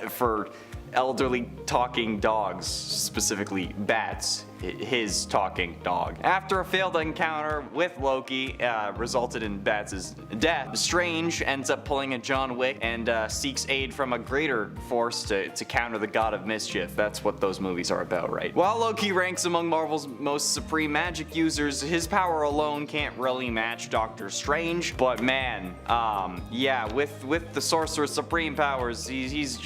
for elderly talking dogs, specifically bats. His talking dog. After a failed encounter with Loki resulted in Bats' death, Strange ends up pulling a John Wick and seeks aid from a greater force to counter the God of Mischief. That's what those movies are about, right? While Loki ranks among Marvel's most supreme magic users, his power alone can't really match Doctor Strange. But man, yeah, with the Sorcerer Supreme powers, he's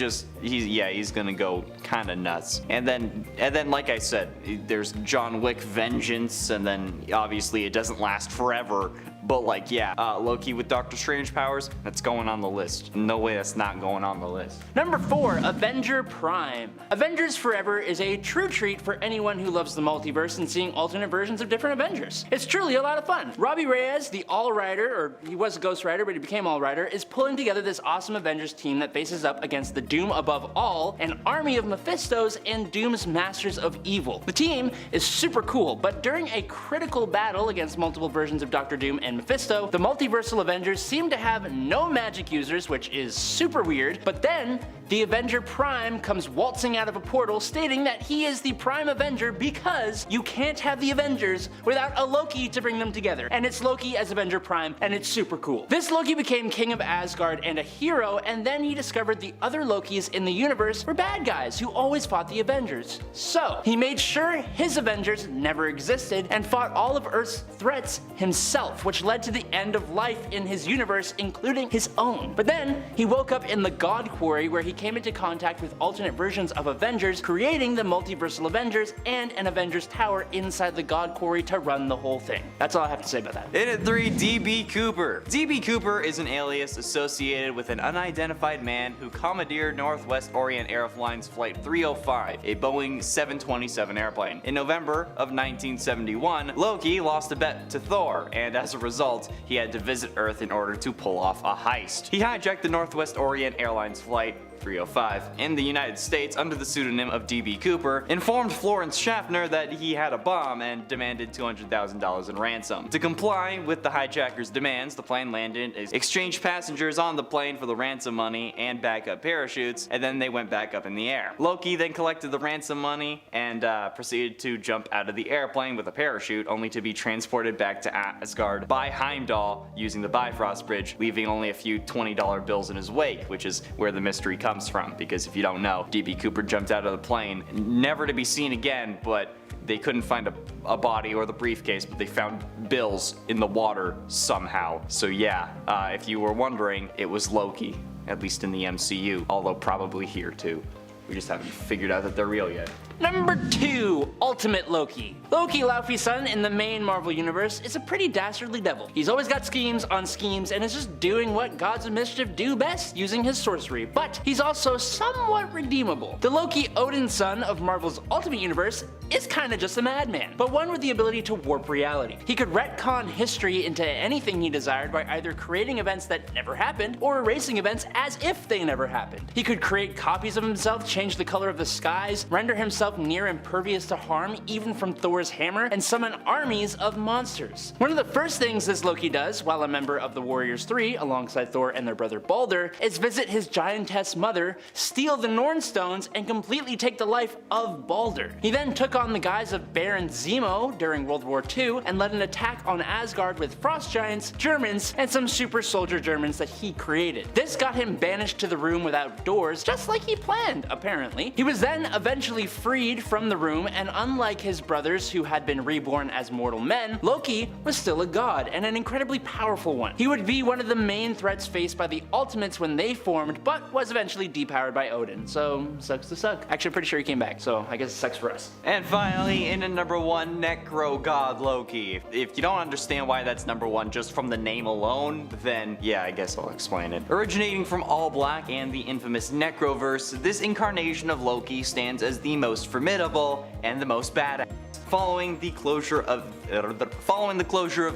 gonna go kinda nuts. And then like I said, there's John Wick Vengeance, and then obviously it doesn't last forever, but like, yeah, Loki with Doctor Strange powers, that's going on the list. No way that's not going on the list. Number 4, Avenger Prime. Avengers Forever is a true treat for anyone who loves the multiverse and seeing alternate versions of different Avengers. It's truly a lot of fun. Robbie Reyes, the All-Rider, or he was a Ghost Rider but he became All-Rider, is pulling together this awesome Avengers team that faces up against the Doom Above All, an army of Mephistos and Doom's Masters of Evil. The team is super cool, but during a critical battle against multiple versions of Doctor Doom and Mephisto, the multiversal Avengers seem to have no magic users, which is super weird, but then the Avenger Prime comes waltzing out of a portal stating that he is the Prime Avenger because you can't have the Avengers without a Loki to bring them together, and it's Loki as Avenger Prime, and it's super cool. This Loki became King of Asgard and a hero, and then he discovered the other Lokis in the universe were bad guys who always fought the Avengers. So he made sure his Avengers never existed and fought all of Earth's threats himself, which led to the end of life in his universe, including his own. But then he woke up in the God Quarry, where he came into contact with alternate versions of Avengers, creating the multiversal Avengers and an Avengers Tower inside the God Quarry to run the whole thing. That's all I have to say about that. In at 3, DB Cooper. DB Cooper is an alias associated with an unidentified man who commandeered Northwest Orient Airlines Flight 305, a Boeing 727 airplane. In November of 1971, Loki lost a bet to Thor, and as a result, he had to visit Earth in order to pull off a heist. He hijacked the Northwest Orient Airlines Flight 305 in the United States under the pseudonym of DB Cooper, informed Florence Schaffner that he had a bomb and demanded $200,000 in ransom. To comply with the hijacker's demands, the plane landed, exchanged passengers on the plane for the ransom money and backup parachutes, and then they went back up in the air. Loki then collected the ransom money and proceeded to jump out of the airplane with a parachute, only to be transported back to Asgard by Heimdall using the Bifrost Bridge, leaving only a few $20 bills in his wake, which is where the mystery comes from, because if you don't know, DB Cooper jumped out of the plane, never to be seen again, but they couldn't find a body or the briefcase, but they found bills in the water somehow. So yeah, if you were wondering, it was Loki, at least in the MCU, although probably here too. We just haven't figured out that they're real yet. Number 2, Ultimate Loki. Loki, Laufey's son in the main Marvel universe, is a pretty dastardly devil. He's always got schemes on schemes and is just doing what gods of mischief do best, using his sorcery, but he's also somewhat redeemable. The Loki, Odin's son of Marvel's Ultimate Universe, is kinda just a madman, but one with the ability to warp reality. He could retcon history into anything he desired by either creating events that never happened or erasing events as if they never happened. He could create copies of himself, change the color of the skies, render himself near impervious to harm even from Thor's hammer, and summon armies of monsters. One of the first things this Loki does, while a member of the Warriors 3 alongside Thor and their brother Balder, is visit his giantess mother, steal the Norn stones, and completely take the life of Balder. He then took on the guise of Baron Zemo during World War II and led an attack on Asgard with frost giants, Germans, and some super soldier Germans that he created. This got him banished to the room without doors, just like he planned, apparently. He was then eventually freed from the room, and unlike his brothers who had been reborn as mortal men, Loki was still a god, and an incredibly powerful one. He would be one of the main threats faced by the Ultimates when they formed, but was eventually depowered by Odin, so sucks to suck. Actually, I'm pretty sure he came back, so I guess it sucks for us. And finally, in at number 1, Necro God Loki. If you don't understand why that's number 1 just from the name alone, then yeah, I guess I'll explain it. Originating from All Black and the infamous Necroverse, this incarnation of Loki stands as the most formidable and the most badass. Following the closure of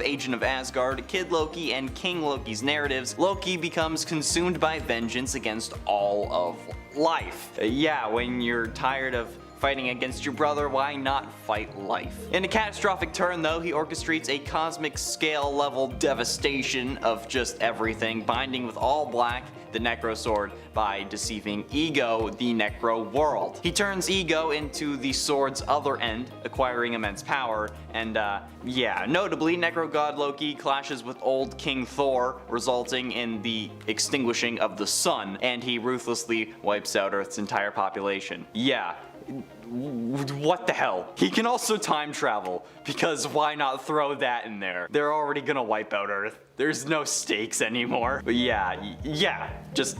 Agent of Asgard, Kid Loki, and King Loki's narratives, Loki becomes consumed by vengeance against all of life. Yeah, when you're tired of fighting against your brother, why not fight life? In a catastrophic turn though, he orchestrates a cosmic scale level devastation of just everything, binding with All Black, the Necro Sword, by deceiving Ego, the Necro World. He turns Ego into the sword's other end, acquiring immense power, and yeah, notably Necro God Loki clashes with old King Thor, resulting in the extinguishing of the sun, and he ruthlessly wipes out Earth's entire population. Yeah. What the hell? He can also time travel, because why not throw that in there? They're already gonna wipe out Earth. There's no stakes anymore. But yeah, just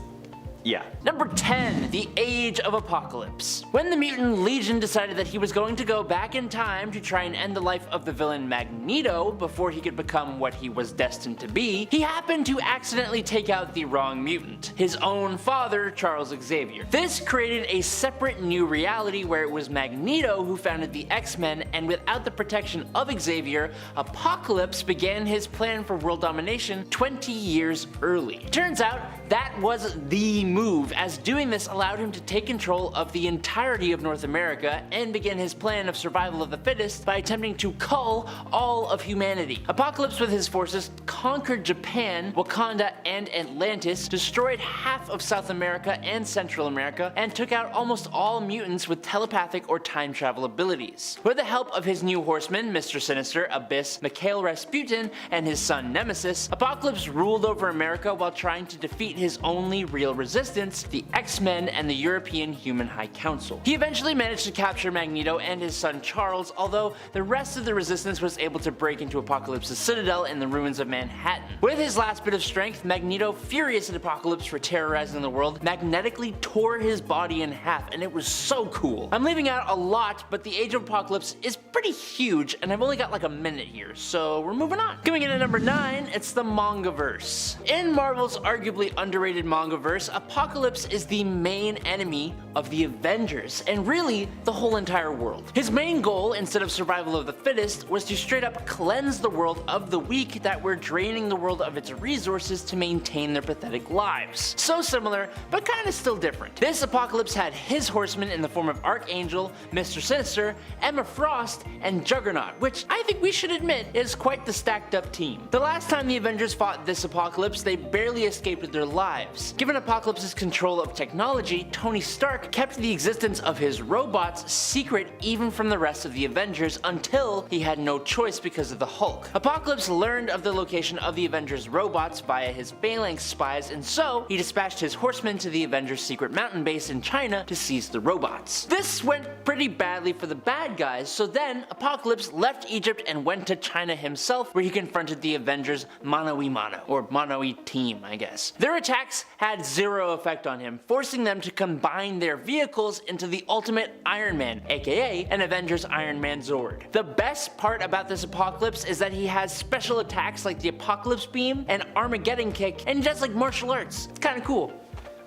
yeah. Number 10, the Age of Apocalypse. When the Mutant Legion decided that he was going to go back in time to try and end the life of the villain Magneto before he could become what he was destined to be, he happened to accidentally take out the wrong mutant, his own father, Charles Xavier. This created a separate new reality where it was Magneto who founded the X-Men, and without the protection of Xavier, Apocalypse began his plan for world domination 20 years early. Turns out, that was the move, as doing this allowed him to take control of the entirety of North America and begin his plan of survival of the fittest by attempting to cull all of humanity. Apocalypse with his forces conquered Japan, Wakanda, and Atlantis, destroyed half of South America and Central America, and took out almost all mutants with telepathic or time travel abilities. With the help of his new horsemen, Mr. Sinister, Abyss, Mikhail Rasputin, and his son Nemesis, Apocalypse ruled over America while trying to defeat his only real resistance, the X-Men and the European Human High Council. He eventually managed to capture Magneto and his son Charles, although the rest of the resistance was able to break into Apocalypse's citadel in the ruins of Manhattan. With his last bit of strength, Magneto, furious at Apocalypse for terrorizing the world, magnetically tore his body in half, and it was so cool. I'm leaving out a lot, but the Age of Apocalypse is pretty huge, and I've only got like a minute here, so we're moving on. Coming in at number 9, it's the Mangaverse. In Marvel's arguably underrated Mangaverse, Apocalypse is the main enemy of the Avengers, and really, the whole entire world. His main goal, instead of survival of the fittest, was to straight up cleanse the world of the weak that were draining the world of its resources to maintain their pathetic lives. So similar, but kinda still different. This Apocalypse had his horsemen in the form of Archangel, Mr. Sinister, Emma Frost, and Juggernaut, which I think we should admit is quite the stacked up team. The last time the Avengers fought this Apocalypse, they barely escaped with their lives. Given Apocalypse's control of technology, Tony Stark kept the existence of his robots secret even from the rest of the Avengers until he had no choice because of the Hulk. Apocalypse learned of the location of the Avengers' robots via his Phalanx spies, and so he dispatched his horsemen to the Avengers' secret mountain base in China to seize the robots. This went pretty badly for the bad guys, so then Apocalypse left Egypt and went to China himself, where he confronted the Avengers mano a mano, or mano a team, I guess. Their attacks had zero halo effect on him, forcing them to combine their vehicles into the ultimate Iron Man, aka an Avengers Iron Man Zord. The best part about this Apocalypse is that he has special attacks like the Apocalypse Beam and Armageddon Kick, and he does like martial arts. It's kinda cool,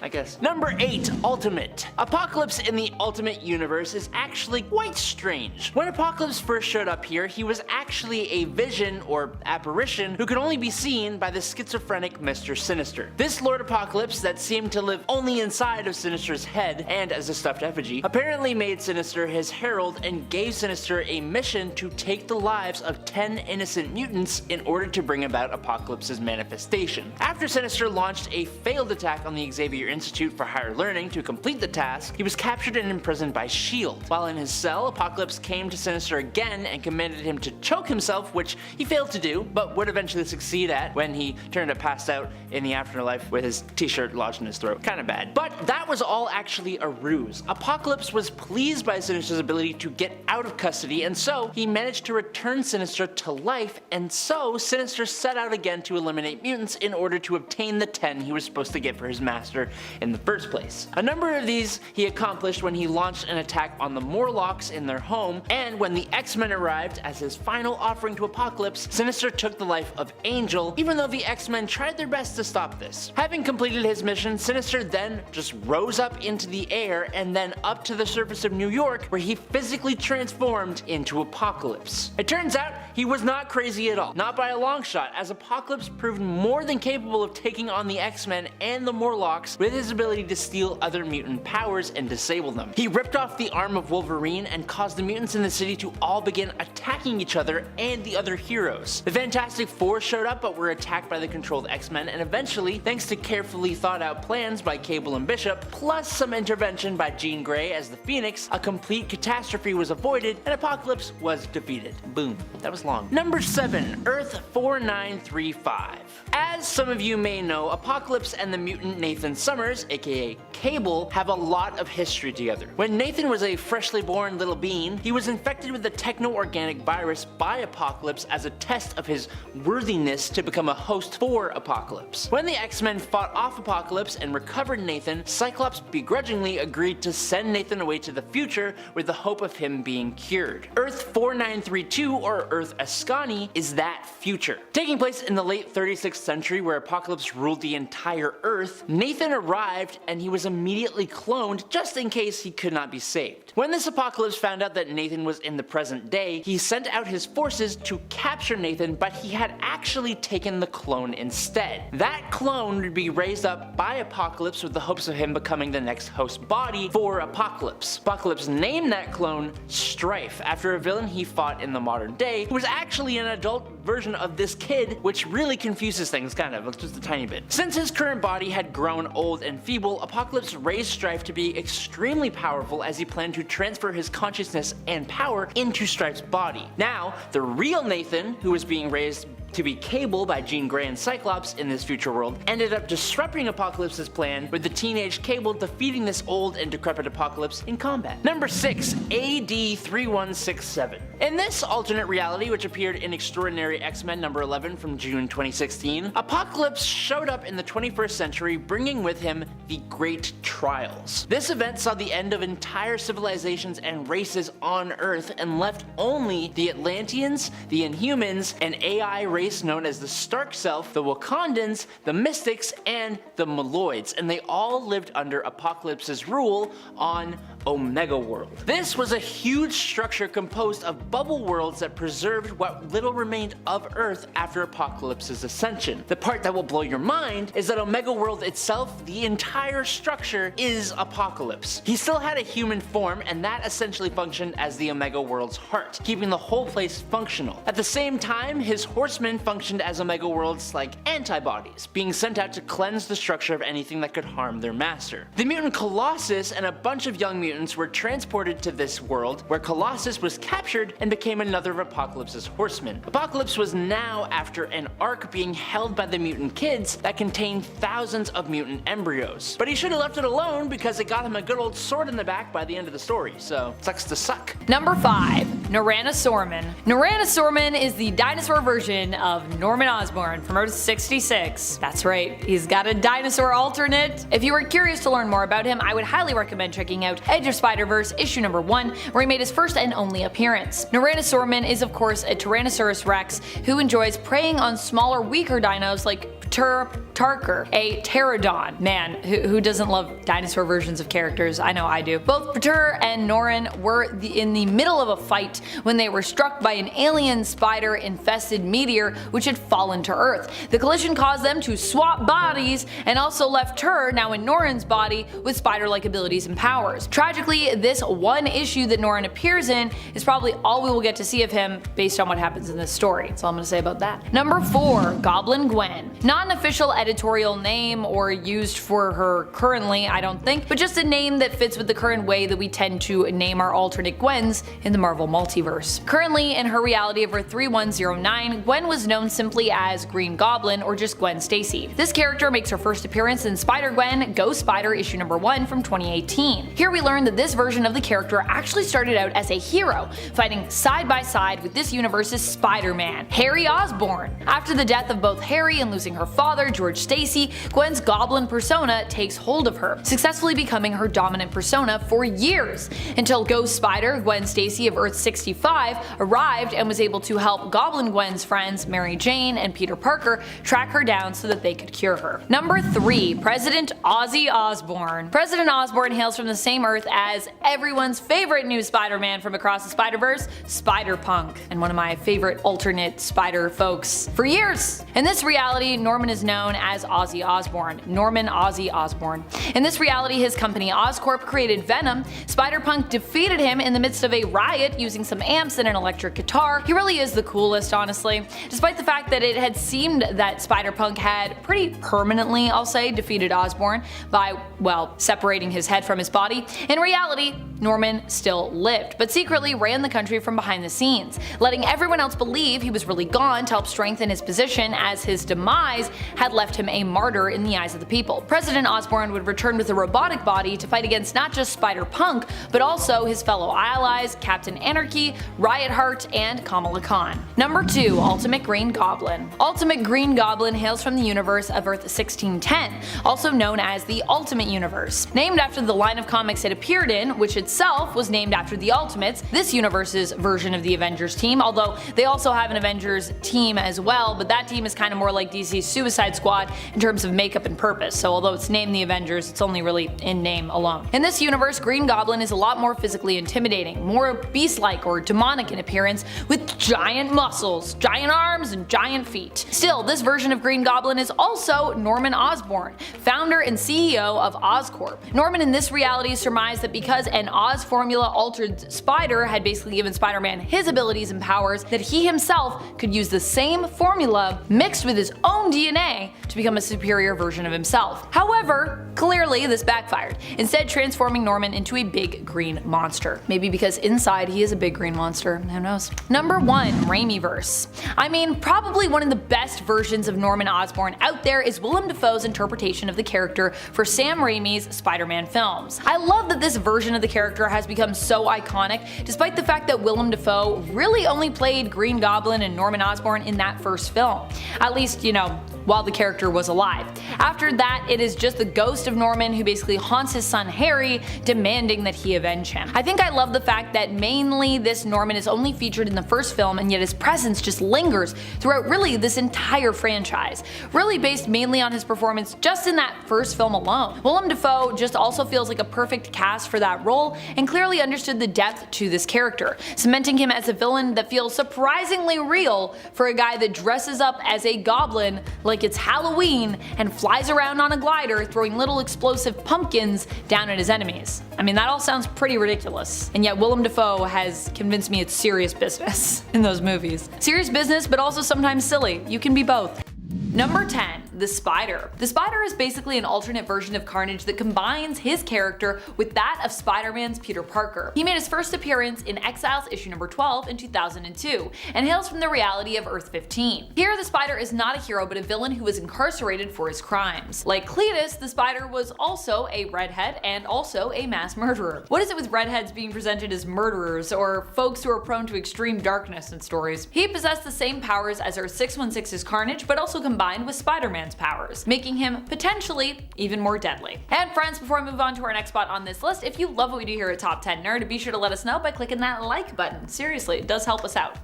I guess. Number 8, Ultimate. Apocalypse in the Ultimate Universe is actually quite strange. When Apocalypse first showed up here, he was actually a vision or apparition who could only be seen by the schizophrenic Mr. Sinister. This Lord Apocalypse that seemed to live only inside of Sinister's head and as a stuffed effigy apparently made Sinister his herald and gave Sinister a mission to take the lives of 10 innocent mutants in order to bring about Apocalypse's manifestation. After Sinister launched a failed attack on the Xavier Institute for Higher Learning to complete the task, he was captured and imprisoned by S.H.I.E.L.D. While in his cell, Apocalypse came to Sinister again and commanded him to choke himself, which he failed to do, but would eventually succeed at when he turned up passed out in the afterlife with his t-shirt lodged in his throat. Kinda bad. But that was all actually a ruse. Apocalypse was pleased by Sinister's ability to get out of custody, and so he managed to return Sinister to life, and so Sinister set out again to eliminate mutants in order to obtain the 10 he was supposed to get for his master in the first place. A number of these he accomplished when he launched an attack on the Morlocks in their home, and when the X-Men arrived as his final offering to Apocalypse, Sinister took the life of Angel, even though the X-Men tried their best to stop this. Having completed his mission, Sinister then just rose up into the air and then up to the surface of New York, where he physically transformed into Apocalypse. It turns out he was not crazy at all, not by a long shot, as Apocalypse proved more than capable of taking on the X-Men and the Morlocks with his ability to steal other mutant powers and disable them. He ripped off the arm of Wolverine and caused the mutants in the city to all begin attacking each other and the other heroes. The Fantastic Four showed up but were attacked by the controlled X-Men, and eventually, thanks to carefully thought out plans by Cable and Bishop, plus some intervention by Jean Grey as the Phoenix, a complete catastrophe was avoided and Apocalypse was defeated. Boom. That was long. Number 7, Earth 4935. As some of you may know, Apocalypse and the mutant Nathan Summers, aka Cable, have a lot of history together. When Nathan was a freshly born little bean, he was infected with the techno-organic virus by Apocalypse as a test of his worthiness to become a host for Apocalypse. When the X-Men fought off Apocalypse and recovered Nathan, Cyclops begrudgingly agreed to send Nathan away to the future with the hope of him being cured. Earth 4932, or Earth Ascani, is that future. Taking place in the late 36th century, where Apocalypse ruled the entire Earth, Nathan arrived and he was immediately cloned just in case he could not be saved. When this Apocalypse found out that Nathan was in the present day, he sent out his forces to capture Nathan, but he had actually taken the clone instead. That clone would be raised up by Apocalypse with the hopes of him becoming the next host body for Apocalypse. Apocalypse named that clone Strife, after a villain he fought in the modern day, who was actually an adult version of this kid, which really confuses things kind of, just a tiny bit. Since his current body had grown old and feeble, Apocalypse raised Strife to be extremely powerful as he planned to transfer his consciousness and power into Strife's body. Now, the real Nathan, who was being raised to be Cable by Jean Grey and Cyclops in this future world, ended up disrupting Apocalypse's plan, with the teenage Cable defeating this old and decrepit Apocalypse in combat. Number 6, AD 3167. In this alternate reality, which appeared in Extraordinary X-Men number 11 from June 2016, Apocalypse showed up in the 21st century, bringing with him the Great Trials. This event saw the end of entire civilizations and races on Earth and left only the Atlanteans, the Inhumans, an AI race known as the Stark Self, the Wakandans, the Mystics, and the Maloids, and they all lived under Apocalypse's rule on Omega World. This was a huge structure composed of bubble worlds that preserved what little remained of Earth after Apocalypse's ascension. The part that will blow your mind is that Omega World itself, the entire structure, is Apocalypse. He still had a human form, and that essentially functioned as the Omega World's heart, keeping the whole place functional. At the same time, his horsemen functioned as Omega World's like antibodies, being sent out to cleanse the structure of anything that could harm their master. The mutant Colossus and a bunch of young mutants were transported to this world, where Colossus was captured and became another of Apocalypse's horsemen. Apocalypse was now after an ark being held by the mutant kids that contained thousands of mutant embryos. But he should have left it alone because it got him a good old sword in the back by the end of the story, so sucks to suck. Number 5, Noranasaurman. Noranasaurman is the dinosaur version of Norman Osborn from Earth 66. That's right, he's got a dinosaur alternate. If you were curious to learn more about him, I would highly recommend checking out Edge of Spider-Verse issue number 1, where he made his first and only appearance. Norman is of course a Tyrannosaurus Rex who enjoys preying on smaller, weaker dinos like Tarker, a pterodon. Man, who doesn't love dinosaur versions of characters? I know I do. Both Pater and Norin were in the middle of a fight when they were struck by an alien spider-infested meteor which had fallen to Earth. The collision caused them to swap bodies and also left Ter, now in Norin's body, with spider-like abilities and powers. Tragically, this one issue that Norin appears in is probably all we will get to see of him based on what happens in this story. That's all I'm gonna say about that. Number 4, Goblin Gwen. Not an official editorial name or used for her currently, I don't think, but just a name that fits with the current way that we tend to name our alternate Gwens in the Marvel multiverse. Currently, in her reality of Earth 3109, Gwen was known simply as Green Goblin or just Gwen Stacy. This character makes her first appearance in Spider-Gwen Ghost Spider issue number 1 from 2018. Here we learn that this version of the character actually started out as a hero, fighting side by side with this universe's Spider-Man, Harry Osborn. After the death of both Harry and losing her father, George Stacy, Gwen's goblin persona takes hold of her, successfully becoming her dominant persona for years, until Ghost Spider, Gwen Stacy of Earth 65, arrived and was able to help Goblin Gwen's friends Mary Jane and Peter Parker track her down so that they could cure her. Number 3, President Ozzy Osbourne. President Osborn hails from the same Earth as everyone's favorite new Spider-Man from across the Spider-Verse, Spider-Punk, and one of my favorite alternate Spider folks for years. In this reality, Norman is known as Ozzy Osbourne, Norman Ozzy Osbourne. In this reality, his company Oscorp created Venom. Spider-Punk defeated him in the midst of a riot using some amps and an electric guitar. He really is the coolest, honestly. Despite the fact that it had seemed that Spider-Punk had pretty permanently, I'll say, defeated Osborn by, well, separating his head from his body, in reality, Norman still lived, but secretly ran the country from behind the scenes, letting everyone else believe he was really gone to help strengthen his position, as his demise had left him a martyr in the eyes of the people. President Osborn would return with a robotic body to fight against not just Spider-Punk, but also his fellow allies Captain Anarchy, Riot Heart, and Kamala Khan. Number 2, Ultimate Green Goblin. Ultimate Green Goblin hails from the universe of Earth 1610, also known as the Ultimate Universe. Named after the line of comics it appeared in, which itself was named after the Ultimates, this universe's version of the Avengers team, although they also have an Avengers team as well, but that team is kind of more like DC's Suicide Squad in terms of makeup and purpose, so although it's named the Avengers, it's only really in name alone. In this universe, Green Goblin is a lot more physically intimidating, more beast-like or demonic in appearance, with giant muscles, giant arms, and giant feet. Still, this version of Green Goblin is also Norman Osborn, founder and CEO of Oscorp. Norman in this reality surmised that because an Oz formula altered Spider had basically given Spider-Man his abilities and powers, that he himself could use the same formula mixed with his own DNA to become a superior version of himself. However, clearly this backfired, instead transforming Norman into a big green monster. Maybe because inside he is a big green monster, who knows. Number 1, Raimiverse. I mean, probably one of the best versions of Norman Osborn out there is Willem Dafoe's interpretation of the character for Sam Raimi's Spider-Man films. I love that this version of the character has become so iconic, despite the fact that Willem Dafoe really only played Green Goblin and Norman Osborn in that first film. At least, you know, while the character was alive. After that, it is just the ghost of Norman who basically haunts his son Harry, demanding that he avenge him. I think I love the fact that mainly this Norman is only featured in the first film, and yet his presence just lingers throughout really this entire franchise, really based mainly on his performance just in that first film alone. Willem Dafoe just also feels like a perfect cast for that role, and clearly understood the depth to this character, cementing him as a villain that feels surprisingly real for a guy that dresses up as a goblin like it's Halloween and flies around on a glider throwing little explosive pumpkins down at his enemies. I mean, that all sounds pretty ridiculous, and yet Willem Dafoe has convinced me it's serious business in those movies. Serious business, but also sometimes silly. You can be both. Number 10, the Spider. The Spider is basically an alternate version of Carnage that combines his character with that of Spider-Man's Peter Parker. He made his first appearance in Exiles issue number 12 in 2002, and hails from the reality of Earth 15. Here, the Spider is not a hero but a villain who was incarcerated for his crimes. Like Cletus, the Spider was also a redhead and also a mass murderer. What is it with redheads being presented as murderers or folks who are prone to extreme darkness in stories? He possessed the same powers as our 616's Carnage, but also combined with Spider-Man's powers, making him potentially even more deadly. And friends, before I move on to our next spot on this list, if you love what we do here at Top 10 Nerd, be sure to let us know by clicking that like button. Seriously, it does help us out.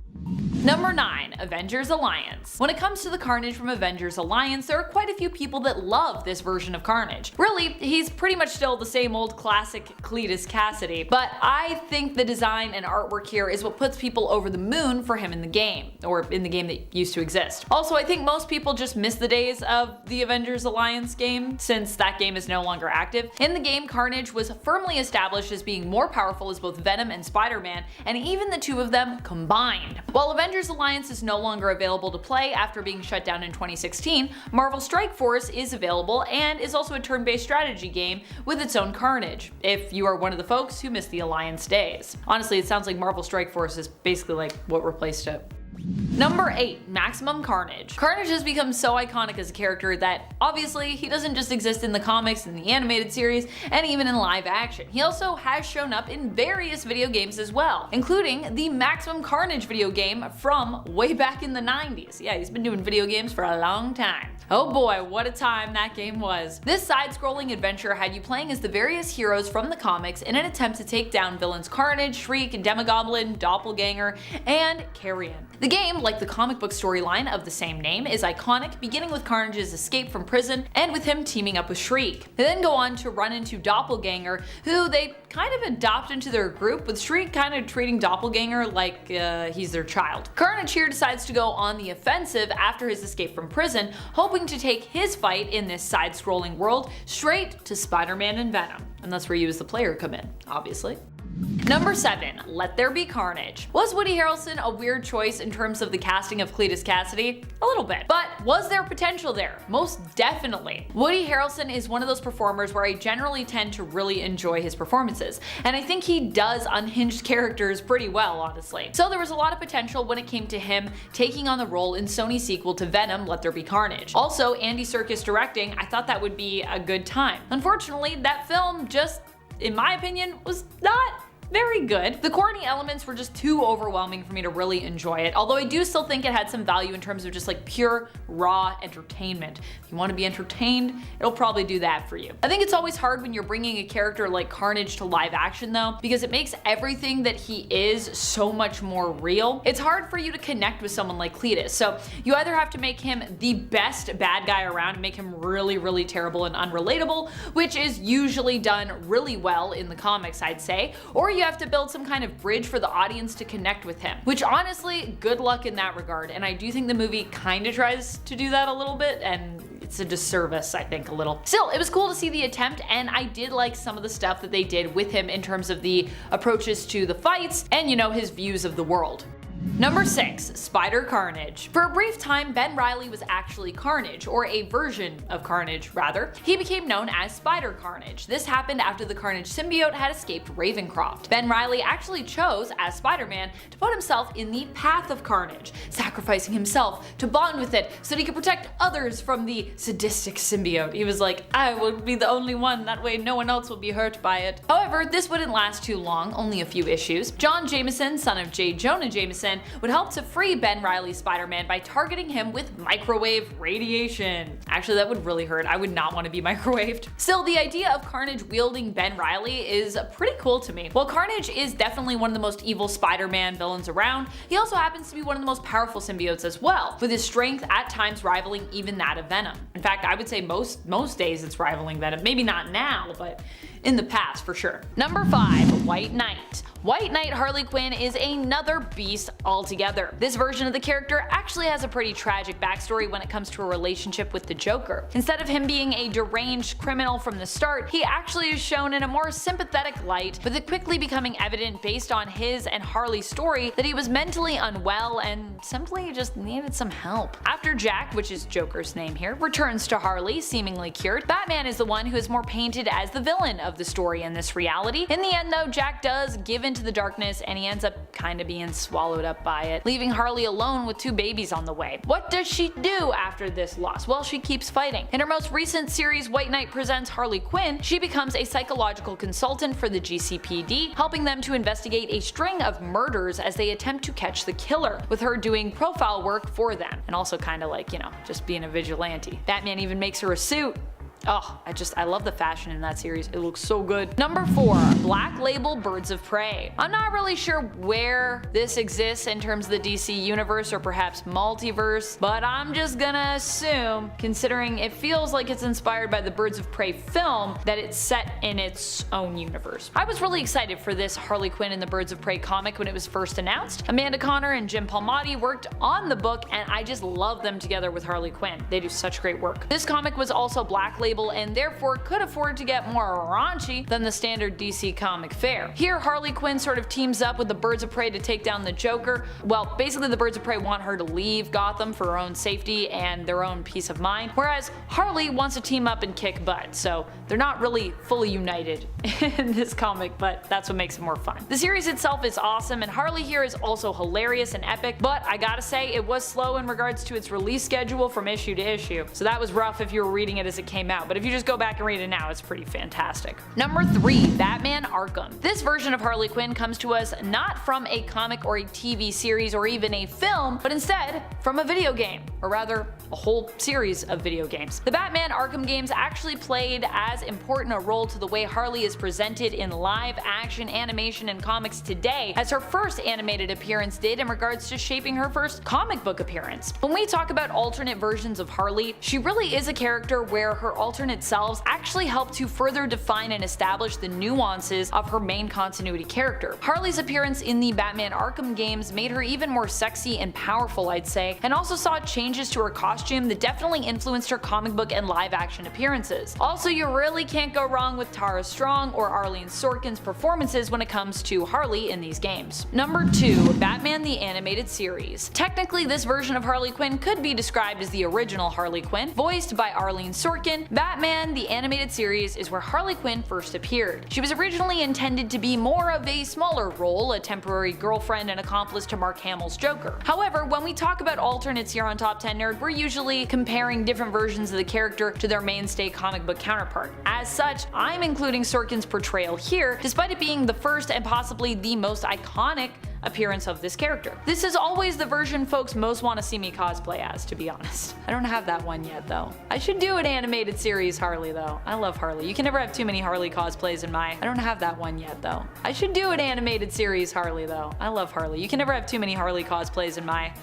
Number 9. Avengers Alliance. When it comes to the Carnage from Avengers Alliance, there are quite a few people that love this version of Carnage. Really, he's pretty much still the same old classic Cletus Cassidy, but I think the design and artwork here is what puts people over the moon for him in the game, or in the game that used to exist. Also, I think most people just miss the days of the Avengers Alliance game, since that game is no longer active. In the game, Carnage was firmly established as being more powerful as both Venom and Spider-Man, and even the two of them combined. While Avengers Alliance is no longer available to play after being shut down in 2016, Marvel Strike Force is available and is also a turn-based strategy game with its own Carnage, if you are one of the folks who missed the Alliance days. Honestly, it sounds like Marvel Strike Force is basically like what replaced it. Number 8. Maximum Carnage. Carnage has become so iconic as a character that obviously he doesn't just exist in the comics and the animated series and even in live action. He also has shown up in various video games as well, including the Maximum Carnage video game from way back in the 90s. Yeah, he's been doing video games for a long time. Oh boy, what a time that game was. This side-scrolling adventure had you playing as the various heroes from the comics in an attempt to take down villains Carnage, Shriek, Demogoblin, Doppelganger, and Carrion. The game, like the comic book storyline of the same name, is iconic, beginning with Carnage's escape from prison and with him teaming up with Shriek. They then go on to run into Doppelganger, who they kind of adopt into their group, with Shriek kind of treating Doppelganger like he's their child. Carnage here decides to go on the offensive after his escape from prison, hoping to take his fight in this side-scrolling world straight to Spider-Man and Venom. And that's where you as the player come in, obviously. Number 7. Let There Be Carnage. Was Woody Harrelson a weird choice in terms of the casting of Cletus Cassidy? A little bit. But was there potential there? Most definitely. Woody Harrelson is one of those performers where I generally tend to really enjoy his performances, and I think he does unhinged characters pretty well, honestly. So there was a lot of potential when it came to him taking on the role in Sony's sequel to Venom, Let There Be Carnage. Also, Andy Serkis directing, I thought that would be a good time. Unfortunately, that film just, in my opinion, was not very good. The corny elements were just too overwhelming for me to really enjoy it, although I do still think it had some value in terms of just like pure, raw entertainment. If you want to be entertained, it'll probably do that for you. I think it's always hard when you're bringing a character like Carnage to live action though, because it makes everything that he is so much more real. It's hard for you to connect with someone like Cletus, so you either have to make him the best bad guy around and make him really, really terrible and unrelatable, which is usually done really well in the comics, I'd say, or you have to build some kind of bridge for the audience to connect with him, which honestly, good luck in that regard, and I do think the movie kind of tries to do that a little bit, and it's a disservice, I think, a little. Still, it was cool to see the attempt, and I did like some of the stuff that they did with him in terms of the approaches to the fights and, you know, his views of the world. Number 6. Spider Carnage. For a brief time, Ben Reilly was actually Carnage, or a version of Carnage, rather. He became known as Spider Carnage. This happened after the Carnage symbiote had escaped Ravencroft. Ben Reilly actually chose, as Spider-Man, to put himself in the path of Carnage, sacrificing himself to bond with it so that he could protect others from the sadistic symbiote. He was like, I will be the only one, that way no one else will be hurt by it. However, this wouldn't last too long, only a few issues. John Jameson, son of J. Jonah Jameson, would help to free Ben Reilly's Spider-Man by targeting him with microwave radiation. Actually, that would really hurt. I would not want to be microwaved. Still, the idea of Carnage wielding Ben Reilly is pretty cool to me. While Carnage is definitely one of the most evil Spider-Man villains around, he also happens to be one of the most powerful symbiotes as well, with his strength at times rivaling even that of Venom. In fact, I would say most days it's rivaling Venom. Maybe not now, but in the past for sure. Number 5. White Knight. White Knight Harley Quinn is another beast altogether. This version of the character actually has a pretty tragic backstory when it comes to a relationship with the Joker. Instead of him being a deranged criminal from the start, he actually is shown in a more sympathetic light, with it quickly becoming evident based on his and Harley's story that he was mentally unwell and simply just needed some help. After Jack, which is Joker's name here, returns to Harley, seemingly cured, Batman is the one who is more painted as the villain of the story in this reality. In the end though, Jack does give into the darkness and he ends up kinda being swallowed up by it, leaving Harley alone with 2 babies on the way. What does she do after this loss? Well, she keeps fighting. In her most recent series, White Knight Presents Harley Quinn, she becomes a psychological consultant for the GCPD, helping them to investigate a string of murders as they attempt to catch the killer, with her doing profile work for them, and also kinda like, you know, just being a vigilante. Batman even makes her a suit. Oh, I love the fashion in that series. It looks so good. Number 4. Black Label Birds of Prey. I'm not really sure where this exists in terms of the DC universe or perhaps multiverse, but I'm just gonna assume, considering it feels like it's inspired by the Birds of Prey film, that it's set in its own universe. I was really excited for this Harley Quinn and the Birds of Prey comic when it was first announced. Amanda Connor and Jim Palmiotti worked on the book and I just love them together with Harley Quinn. They do such great work. This comic was also Black Label and therefore could afford to get more raunchy than the standard DC comic fare. Here, Harley Quinn sort of teams up with the Birds of Prey to take down the Joker. Well, basically the Birds of Prey want her to leave Gotham for her own safety and their own peace of mind, whereas Harley wants to team up and kick butt, so they're not really fully united in this comic, but that's what makes it more fun. The series itself is awesome, and Harley here is also hilarious and epic, but I gotta say it was slow in regards to its release schedule from issue to issue, so that was rough if you were reading it as it came out, but if you just go back and read it now, it's pretty fantastic. Number 3. Batman Arkham. This version of Harley Quinn comes to us not from a comic or a TV series or even a film, but instead from a video game, or rather a whole series of video games. The Batman Arkham games actually played as important a role to the way Harley is presented in live action animation and comics today as her first animated appearance did in regards to shaping her first comic book appearance. When we talk about alternate versions of Harley, she really is a character where her alternate selves actually help to further define and establish the nuances of her main continuity character. Harley's appearance in the Batman Arkham games made her even more sexy and powerful, I'd say, and also saw changes to her costume that definitely influenced her comic book and live action appearances. Also, you really can't go wrong with Tara Strong or Arlene Sorkin's performances when it comes to Harley in these games. Number 2. Batman the Animated Series. Technically, this version of Harley Quinn could be described as the original Harley Quinn, voiced by Arlene Sorkin. Batman the Animated Series is where Harley Quinn first appeared. She was originally intended to be more of a smaller role, a temporary girlfriend and accomplice to Mark Hamill's Joker. However, when we talk about alternates here on Top 10 Nerd, we're usually comparing different versions of the character to their mainstay comic book counterpart. As such, I'm including Sorkin's portrayal here, despite it being the first and possibly the most iconic appearance of this character. This is always the version folks most want to see me cosplay as, to be honest. I don't have that one yet though. I should do an animated series Harley though. I love Harley. You can never have too many Harley cosplays in my... I don't have that one yet though. I should do an animated series Harley though. I love Harley. You can never have too many Harley cosplays in my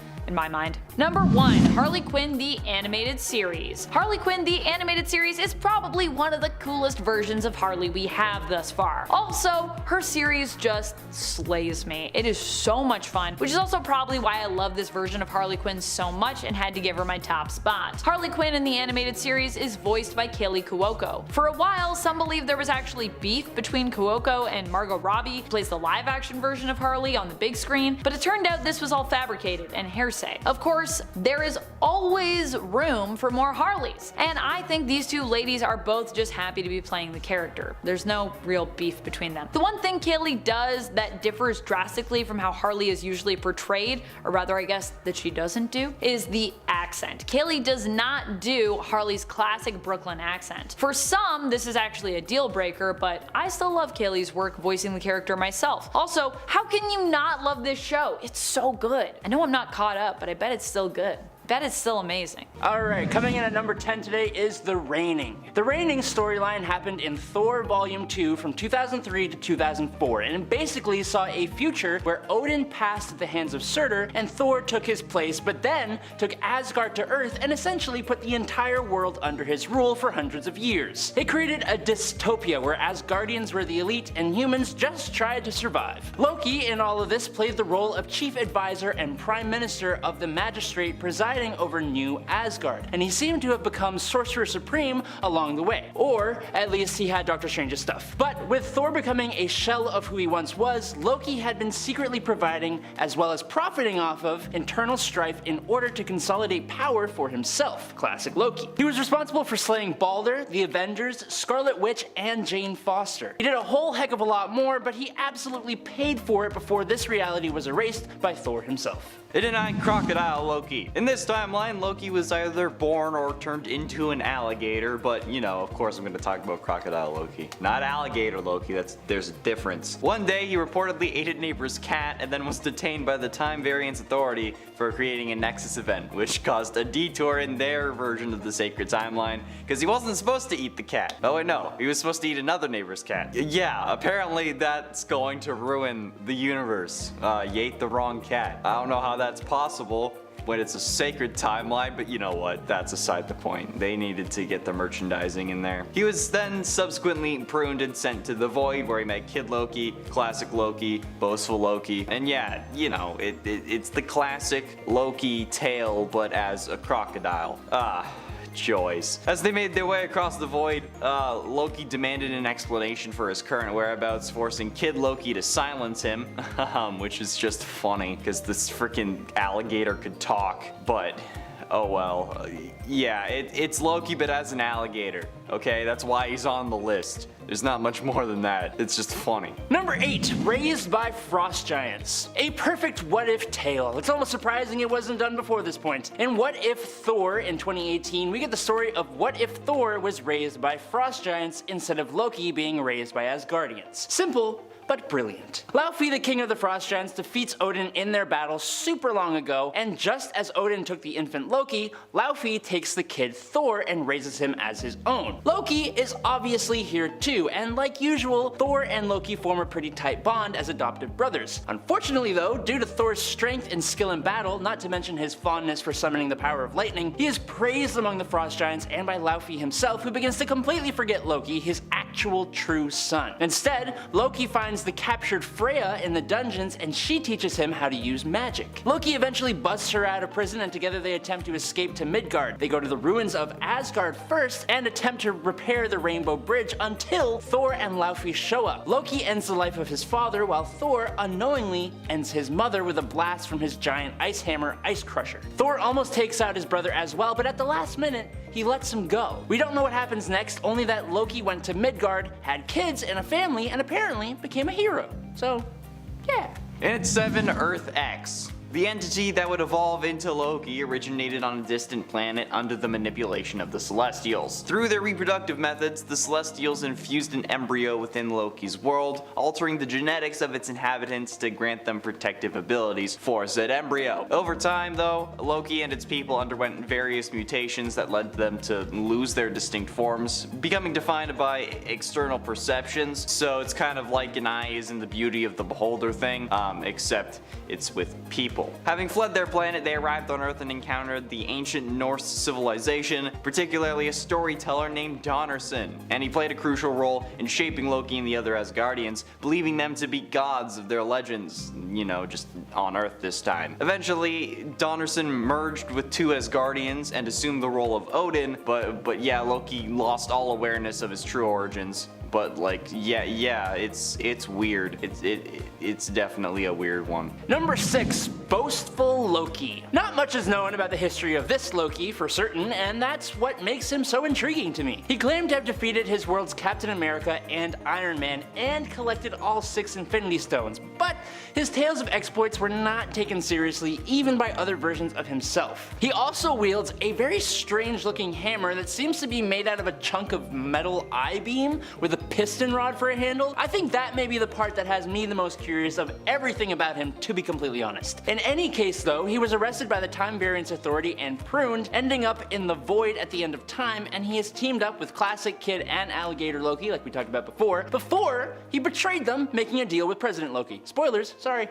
mind. Number 1. Harley Quinn the Animated Series. Harley Quinn the Animated Series is probably one of the coolest versions of Harley we have thus far. Also, her series just slays me. It is so much fun, which is also probably why I love this version of Harley Quinn so much and had to give her my top spot. Harley Quinn in the animated series is voiced by Kaley Cuoco. For a while, some believe there was actually beef between Cuoco and Margot Robbie, who plays the live action version of Harley on the big screen, but it turned out this was all fabricated and hearsay. Of course, there is always room for more Harleys, and I think these two ladies are both just happy to be playing the character. There's no real beef between them. The one thing Kaley does that differs drastically from how Harley is usually portrayed, or rather I guess that she doesn't do, is the accent. Kaley does not do Harley's classic Brooklyn accent. For some, this is actually a deal breaker, but I still love Kaley's work voicing the character myself. Also, how can you not love this show? It's so good. I know I'm not caught up, but I bet it's still good. that is still amazing. Alright, coming in at number 10 today is The Reigning. The Reigning storyline happened in Thor Volume 2 from 2003 to 2004, and it basically saw a future where Odin passed at the hands of Surtur and Thor took his place, but then took Asgard to Earth and essentially put the entire world under his rule for hundreds of years. It created a dystopia where Asgardians were the elite and humans just tried to survive. Loki in all of this played the role of chief advisor and prime minister of the magistrate presiding over New Asgard, and he seemed to have become Sorcerer Supreme along the way. Or at least he had Doctor Strange's stuff. But with Thor becoming a shell of who he once was, Loki had been secretly providing, as well as profiting off of, internal strife in order to consolidate power for himself. Classic Loki. He was responsible for slaying Balder, the Avengers, Scarlet Witch, and Jane Foster. He did a whole heck of a lot more, but he absolutely paid for it before this reality was erased by Thor himself. It denied Crocodile Loki. In this timeline, Loki was either born or turned into an alligator, but you know, of course I'm going to talk about Crocodile Loki. Not alligator Loki, there's a difference. One day he reportedly ate a neighbor's cat and then was detained by the Time Variance Authority for creating a Nexus event, which caused a detour in their version of the sacred timeline, because he wasn't supposed to eat the cat. Oh wait, no, he was supposed to eat another neighbor's cat. Yeah, apparently that's going to ruin the universe. You ate the wrong cat. I don't know how that's possible when it's a sacred timeline, but you know what, that's aside the point. They needed to get the merchandising in there. He was then subsequently pruned and sent to the Void, where he met Kid Loki, Classic Loki, Boastful Loki, and yeah, you know, it's the classic Loki tale, but as a crocodile. Joys. As they made their way across the Void, Loki demanded an explanation for his current whereabouts, forcing Kid Loki to silence him, which is just funny, because this freaking alligator could talk, but oh well. Yeah, it's Loki but as an alligator, okay? That's why he's on the list. There's not much more than that. It's just funny. Number 8, Raised by Frost Giants. A perfect what-if tale. It's almost surprising it wasn't done before this point. In What If Thor in 2018, we get the story of what if Thor was raised by Frost Giants instead of Loki being raised by Asgardians. Simple, but brilliant. Laufey, the king of the Frost Giants, defeats Odin in their battle super long ago, and just as Odin took the infant Loki, Laufey takes the kid Thor and raises him as his own. Loki is obviously here too, and like usual, Thor and Loki form a pretty tight bond as adopted brothers. Unfortunately though, due to Thor's strength and skill in battle, not to mention his fondness for summoning the power of lightning, he is praised among the Frost Giants and by Laufey himself, who begins to completely forget Loki, his actual true son. Instead, Loki finds the captured Freya in the dungeons and she teaches him how to use magic. Loki eventually busts her out of prison and together they attempt to escape to Midgard. They go to the ruins of Asgard first and attempt to repair the Rainbow Bridge until Thor and Laufey show up. Loki ends the life of his father while Thor unknowingly ends his mother with a blast from his giant ice hammer, Ice Crusher. Thor almost takes out his brother as well, but at the last minute, he lets him go. We don't know what happens next, only that Loki went to Midgard, had kids and a family, and apparently became a hero. So, yeah. And it's 7 Earth X. The entity that would evolve into Loki originated on a distant planet under the manipulation of the Celestials. Through their reproductive methods, the Celestials infused an embryo within Loki's world, altering the genetics of its inhabitants to grant them protective abilities for said embryo. Over time though, Loki and its people underwent various mutations that led them to lose their distinct forms, becoming defined by external perceptions, so it's kind of like an eye is in the beauty of the beholder thing, except it's with people. Having fled their planet, they arrived on Earth and encountered the ancient Norse civilization, particularly a storyteller named Donnerson, and he played a crucial role in shaping Loki and the other Asgardians, believing them to be gods of their legends, you know, just on Earth this time. Eventually, Donnerson merged with 2 Asgardians and assumed the role of Odin, but yeah, Loki lost all awareness of his true origins. But like, yeah, it's weird. It's definitely a weird one. Number 6, Boastful Loki. Not much is known about the history of this Loki for certain, and that's what makes him so intriguing to me. He claimed to have defeated his world's Captain America and Iron Man and collected all 6 Infinity Stones, but his tales of exploits were not taken seriously even by other versions of himself. He also wields a very strange looking hammer that seems to be made out of a chunk of metal I-beam with a piston rod for a handle, I think that may be the part that has me the most curious of everything about him, to be completely honest. In any case though, he was arrested by the Time Variance Authority and pruned, ending up in the void at the end of time, and he has teamed up with Classic Kid and Alligator Loki, like we talked about before he betrayed them, making a deal with President Loki. Spoilers, sorry.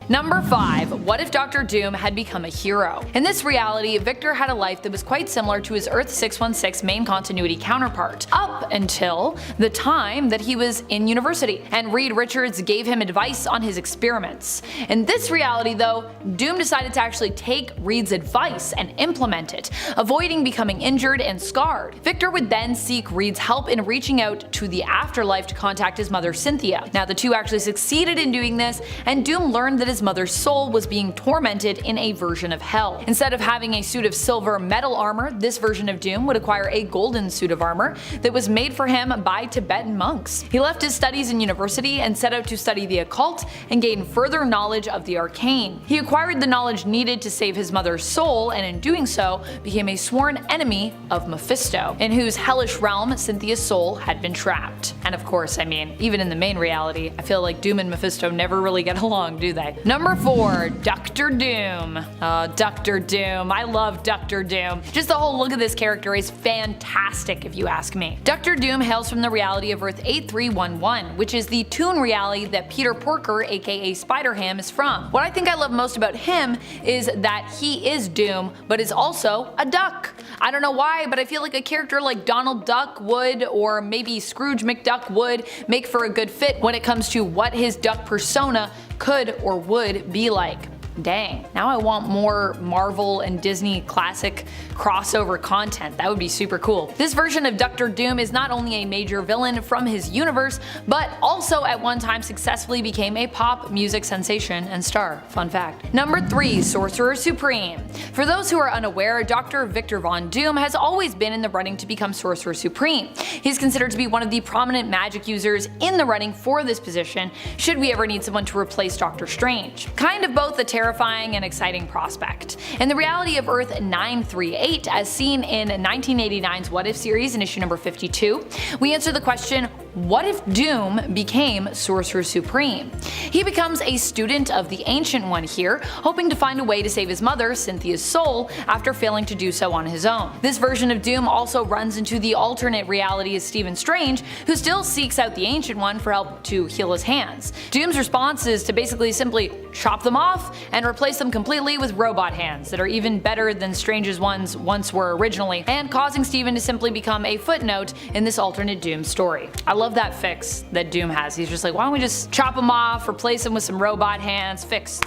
Number 5. What if Dr. Doom had become a hero? In this reality, Victor had a life that was quite similar to his Earth 616 main continuity counterpart, up until the time that he was in university, and Reed Richards gave him advice on his experiments. In this reality though, Doom decided to actually take Reed's advice and implement it, avoiding becoming injured and scarred. Victor would then seek Reed's help in reaching out to the afterlife to contact his mother Cynthia. Now the two actually succeeded in doing this, and Doom learned that his mother's soul was being tormented in a version of hell. Instead of having a suit of silver metal armor, this version of Doom would acquire a golden suit of armor that was made for him by Tibetan monks. He left his studies in university and set out to study the occult and gain further knowledge of the arcane. He acquired the knowledge needed to save his mother's soul, and in doing so became a sworn enemy of Mephisto, in whose hellish realm Cynthia's soul had been trapped. And of course, I mean, even in the main reality, I feel like Doom and Mephisto never really get along, do they? Number 4. Dr. Doom. Dr. Doom. I love Dr. Doom. Just the whole look of this character is fantastic if you ask me. Dr. Doom hails from the reality of Earth 8311, which is the toon reality that Peter Porker aka Spider-Ham is from. What I think I love most about him is that he is Doom, but is also a duck. I don't know why, but I feel like a character like Donald Duck would, or maybe Scrooge McDuck would, make for a good fit when it comes to what his duck persona could or would be like. Dang, now I want more Marvel and Disney classic crossover content. That would be super cool. This version of Dr. Doom is not only a major villain from his universe, but also at one time successfully became a pop music sensation and star. Fun fact. Number 3. Sorcerer Supreme. For those who are unaware, Dr. Victor Von Doom has always been in the running to become Sorcerer Supreme. He's considered to be one of the prominent magic users in the running for this position, should we ever need someone to replace Doctor Strange. Kind of both a terrifying and exciting prospect. In the reality of Earth 938, as seen in 1989's What If series in issue number 52, we answer the question, what if Doom became Sorcerer Supreme? He becomes a student of the Ancient One here, hoping to find a way to save his mother, Cynthia's soul, after failing to do so on his own. This version of Doom also runs into the alternate reality as Stephen Strange, who still seeks out the Ancient One for help to heal his hands. Doom's response is to basically simply chop them off and replace them completely with robot hands that are even better than Strange's ones once were originally, and causing Stephen to simply become a footnote in this alternate Doom story. I love that fix that Doom has. He's just like, why don't we just chop them off, replace them with some robot hands, fixed.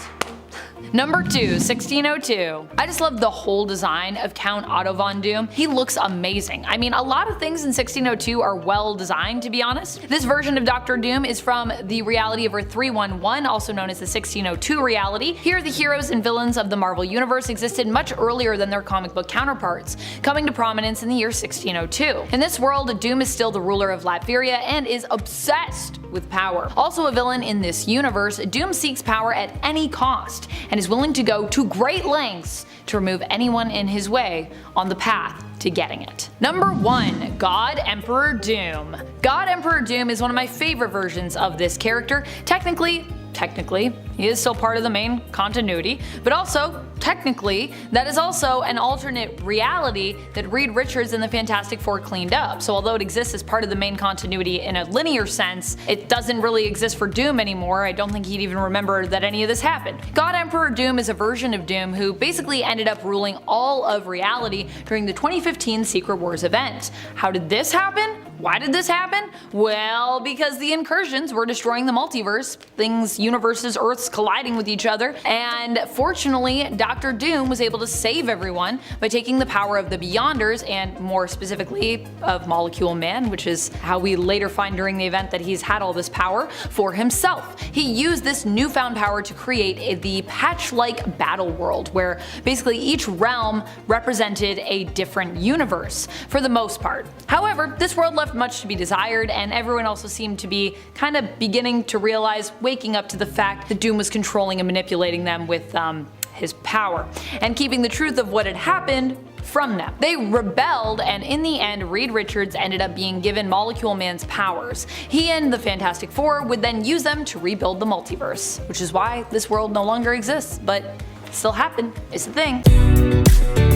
Number 2. 1602. I just love the whole design of Count Otto von Doom. He looks amazing. I mean, a lot of things in 1602 are well designed, to be honest. This version of Dr. Doom is from the reality of Earth 311, also known as the 1602 reality. Here the heroes and villains of the Marvel Universe existed much earlier than their comic book counterparts, coming to prominence in the year 1602. In this world, Doom is still the ruler of Latveria and is obsessed with power. Also a villain in this universe, Doom seeks power at any cost, and is willing to go to great lengths to remove anyone in his way on the path to getting it. Number 1. God Emperor Doom. God Emperor Doom is one of my favorite versions of this character. Technically, he is still part of the main continuity, but also, technically, that is also an alternate reality that Reed Richards and the Fantastic Four cleaned up. So although it exists as part of the main continuity in a linear sense, it doesn't really exist for Doom anymore. I don't think he'd even remember that any of this happened. God Emperor Doom is a version of Doom who basically ended up ruling all of reality during the 2015 Secret Wars event. How did this happen? Why did this happen? Well, because the incursions were destroying the multiverse, things, universes, Earths colliding with each other, and fortunately, Dr. Doom was able to save everyone by taking the power of the Beyonders, and more specifically of Molecule Man, which is how we later find during the event that he's had all this power, for himself. He used this newfound power to create the patch-like battle world, where basically each realm represented a different universe, for the most part. However, this world left much to be desired, and everyone also seemed to be kind of beginning to realize, waking up to the fact that Doom was controlling and manipulating them with his power, and keeping the truth of what had happened from them. They rebelled, and in the end Reed Richards ended up being given Molecule Man's powers. He and the Fantastic Four would then use them to rebuild the multiverse, which is why this world no longer exists, but it still happened. It's a thing.